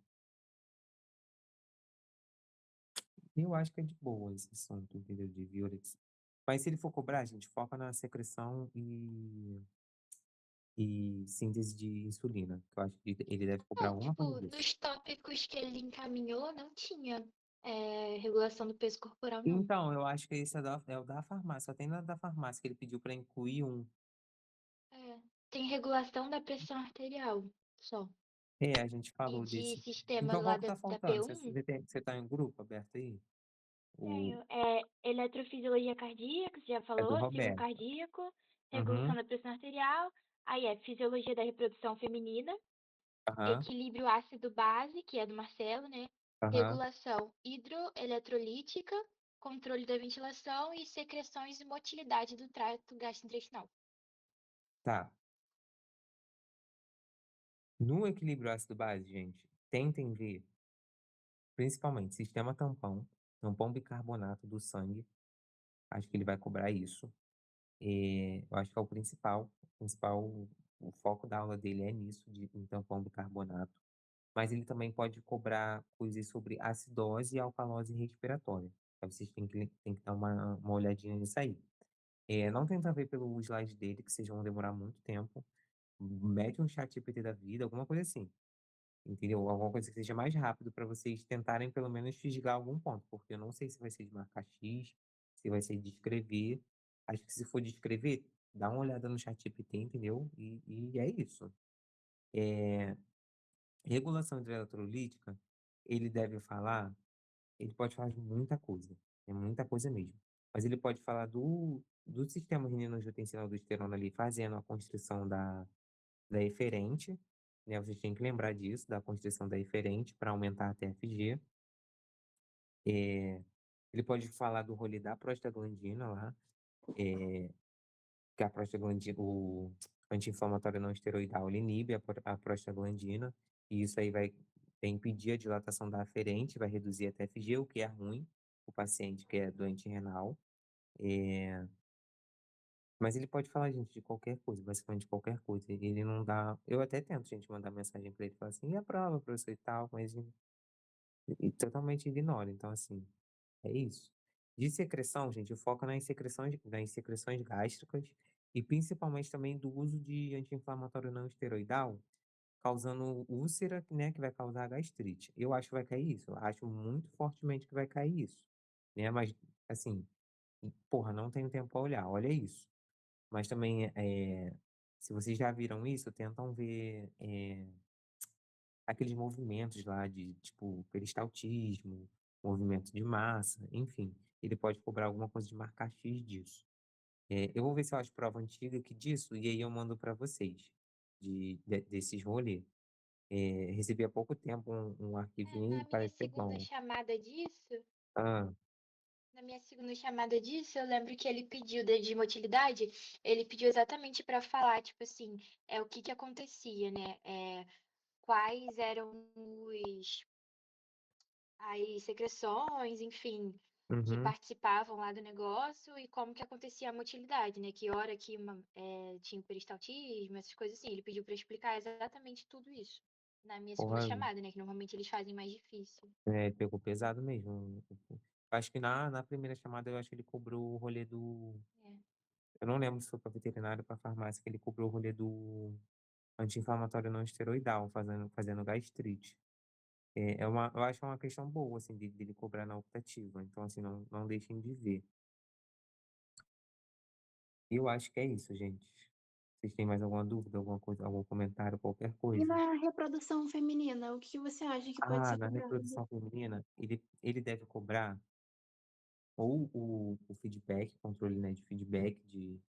[SPEAKER 1] Eu acho que é de boa esse assunto, entendeu? De biorexia. Mas se ele for cobrar, gente, foca na secreção e síntese de insulina, que eu acho que ele deve cobrar
[SPEAKER 4] É,
[SPEAKER 1] alguma coisa
[SPEAKER 4] tipo,
[SPEAKER 1] disso.
[SPEAKER 4] nos tópicos que ele encaminhou, não tinha regulação do peso corporal, não.
[SPEAKER 1] Então, eu acho que esse é o da farmácia, só tem na da farmácia que ele pediu para incluir um.
[SPEAKER 4] É, tem regulação da pressão arterial, só.
[SPEAKER 1] A gente
[SPEAKER 4] E
[SPEAKER 1] falou
[SPEAKER 4] de
[SPEAKER 1] desse.
[SPEAKER 4] sistema
[SPEAKER 1] Então,
[SPEAKER 4] lá
[SPEAKER 1] qual que
[SPEAKER 4] da,
[SPEAKER 1] tá
[SPEAKER 4] da
[SPEAKER 1] faltando? Você,
[SPEAKER 4] P1,
[SPEAKER 1] você tá em grupo aberto aí? O,
[SPEAKER 4] tenho. Eletrofisiologia cardíaca, você já
[SPEAKER 1] é do
[SPEAKER 4] falou, símbolo
[SPEAKER 1] Roberto.
[SPEAKER 4] cardíaco, regulação
[SPEAKER 1] Uhum,
[SPEAKER 4] da pressão arterial, aí fisiologia da reprodução feminina,
[SPEAKER 1] aham,
[SPEAKER 4] equilíbrio ácido-base, que é do Marcelo, né?
[SPEAKER 1] aham,
[SPEAKER 4] Regulação hidroeletrolítica, controle da ventilação e secreções e motilidade do trato gastrointestinal.
[SPEAKER 1] tá. No equilíbrio ácido-base, gente, tentem ver, principalmente, sistema tampão, tampão bicarbonato do sangue. Acho que ele vai cobrar isso. Eu acho que é o foco da aula dele é nisso, em tampão bicarbonato. Mas ele também pode cobrar coisas sobre acidose e alcalose respiratória. Então, vocês têm que dar uma olhadinha nisso aí. Não tenta ver pelo slide dele, que vocês vão demorar muito tempo. Mete um chat GPT da vida, alguma coisa assim. Entendeu? Alguma coisa que seja mais rápido para vocês tentarem pelo menos fisgar algum ponto, porque eu não sei se vai ser de marcar X, se vai ser de escrever. Acho que se for de escrever, dá uma olhada no chat GPT, entendeu? E é isso. Regulação hidroeletrolítica, ele deve falar, ele pode falar de muita coisa, é muita coisa mesmo. Mas ele pode falar do sistema renina-angiotensina-aldosterona ali fazendo a constrição da eferente, né? Vocês têm que lembrar disso, da constrição da eferente para aumentar a TFG. É, ele pode falar do rolê da prostaglandina lá, que a prostaglandina, o anti-inflamatório não esteroidal, ele inibe a prostaglandina, e isso aí vai impedir a dilatação da aferente, vai reduzir a TFG, o que é ruim, o paciente que é doente renal. É, mas ele pode falar, gente, de qualquer coisa, basicamente de qualquer coisa. Ele não dá. Eu até tento, gente, mandar mensagem para ele, falar assim, e a prova, professor e tal, mas e totalmente ignora. Então, assim, é isso. De secreção, gente, foca nas secreções gástricas e principalmente também do uso de anti-inflamatório não esteroidal, causando úlcera, né, que vai causar gastrite. Eu acho que vai cair isso. Eu acho muito fortemente que vai cair isso. Né? Mas, assim, porra, não tenho tempo para olhar. Olha isso. Mas também, se vocês já viram isso, tentam ver aqueles movimentos lá de, tipo, peristaltismo, movimento de massa, enfim. Ele pode cobrar alguma coisa de marcar X disso. Eu vou ver se eu acho prova antiga que disso, e aí eu mando para vocês, desses rolês. Recebi há pouco tempo um arquivinho e
[SPEAKER 4] Na minha
[SPEAKER 1] parece ser
[SPEAKER 4] segunda
[SPEAKER 1] bom.
[SPEAKER 4] chamada disso,
[SPEAKER 1] Ah,
[SPEAKER 4] eu lembro que ele pediu de motilidade, ele pediu exatamente para falar, tipo assim, o que que acontecia, né? Quais eram as secreções, enfim, que
[SPEAKER 1] uhum,
[SPEAKER 4] participavam lá do negócio e como que acontecia a motilidade, né? Que hora que tinha o peristaltismo, essas coisas assim. Ele pediu para explicar exatamente tudo isso na minha segunda
[SPEAKER 1] porra,
[SPEAKER 4] chamada, né? Que normalmente eles fazem mais difícil.
[SPEAKER 1] pegou pesado mesmo. Acho que na primeira chamada eu acho que ele cobrou o rolê do.
[SPEAKER 4] É.
[SPEAKER 1] Eu não lembro se foi para veterinário ou para farmácia, que ele cobrou o rolê anti-inflamatório não esteroidal, fazendo gastrite. Eu acho que é uma questão boa, assim, dele cobrar na optativa. Então, assim, não deixem de ver. Eu acho que é isso, gente. Vocês têm mais alguma dúvida, alguma coisa, algum comentário, qualquer
[SPEAKER 5] E
[SPEAKER 1] coisa?
[SPEAKER 5] na reprodução feminina, o que você acha que pode
[SPEAKER 1] Ah,
[SPEAKER 5] ser
[SPEAKER 1] na
[SPEAKER 5] cobrado?
[SPEAKER 1] reprodução feminina, ele deve cobrar ou o feedback, controle, né, de feedback de,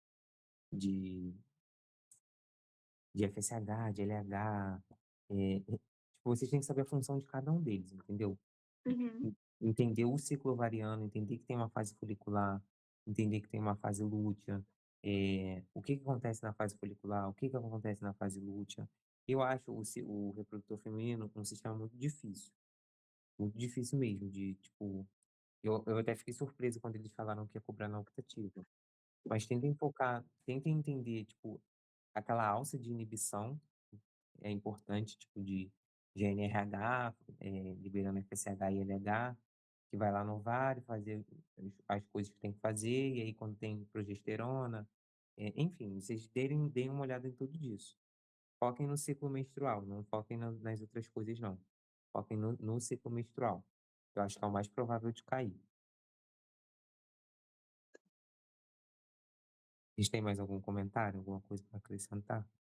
[SPEAKER 1] de FSH, de LH. Tipo, vocês têm que saber a função de cada um deles, entendeu?
[SPEAKER 5] Uhum.
[SPEAKER 1] Entender o ciclo ovariano, entender que tem uma fase folicular, entender que tem uma fase lútea, o que que acontece na fase folicular, o que que acontece na fase lútea. Eu acho o reprodutor feminino um sistema muito difícil mesmo, de, tipo, eu até fiquei surpreso quando eles falaram que ia cobrar na optativa. Mas tentem focar, tentem entender, tipo, aquela alça de inibição é importante, tipo, de GNRH, liberando FSH e LH, que vai lá no ovário fazer as coisas que tem que fazer, e aí quando tem progesterona, enfim, vocês deem uma olhada em tudo disso. Foquem no ciclo menstrual, não foquem nas outras coisas, não. Foquem no ciclo menstrual. Eu acho que é o mais provável de cair. Vocês têm mais algum comentário, alguma coisa para acrescentar?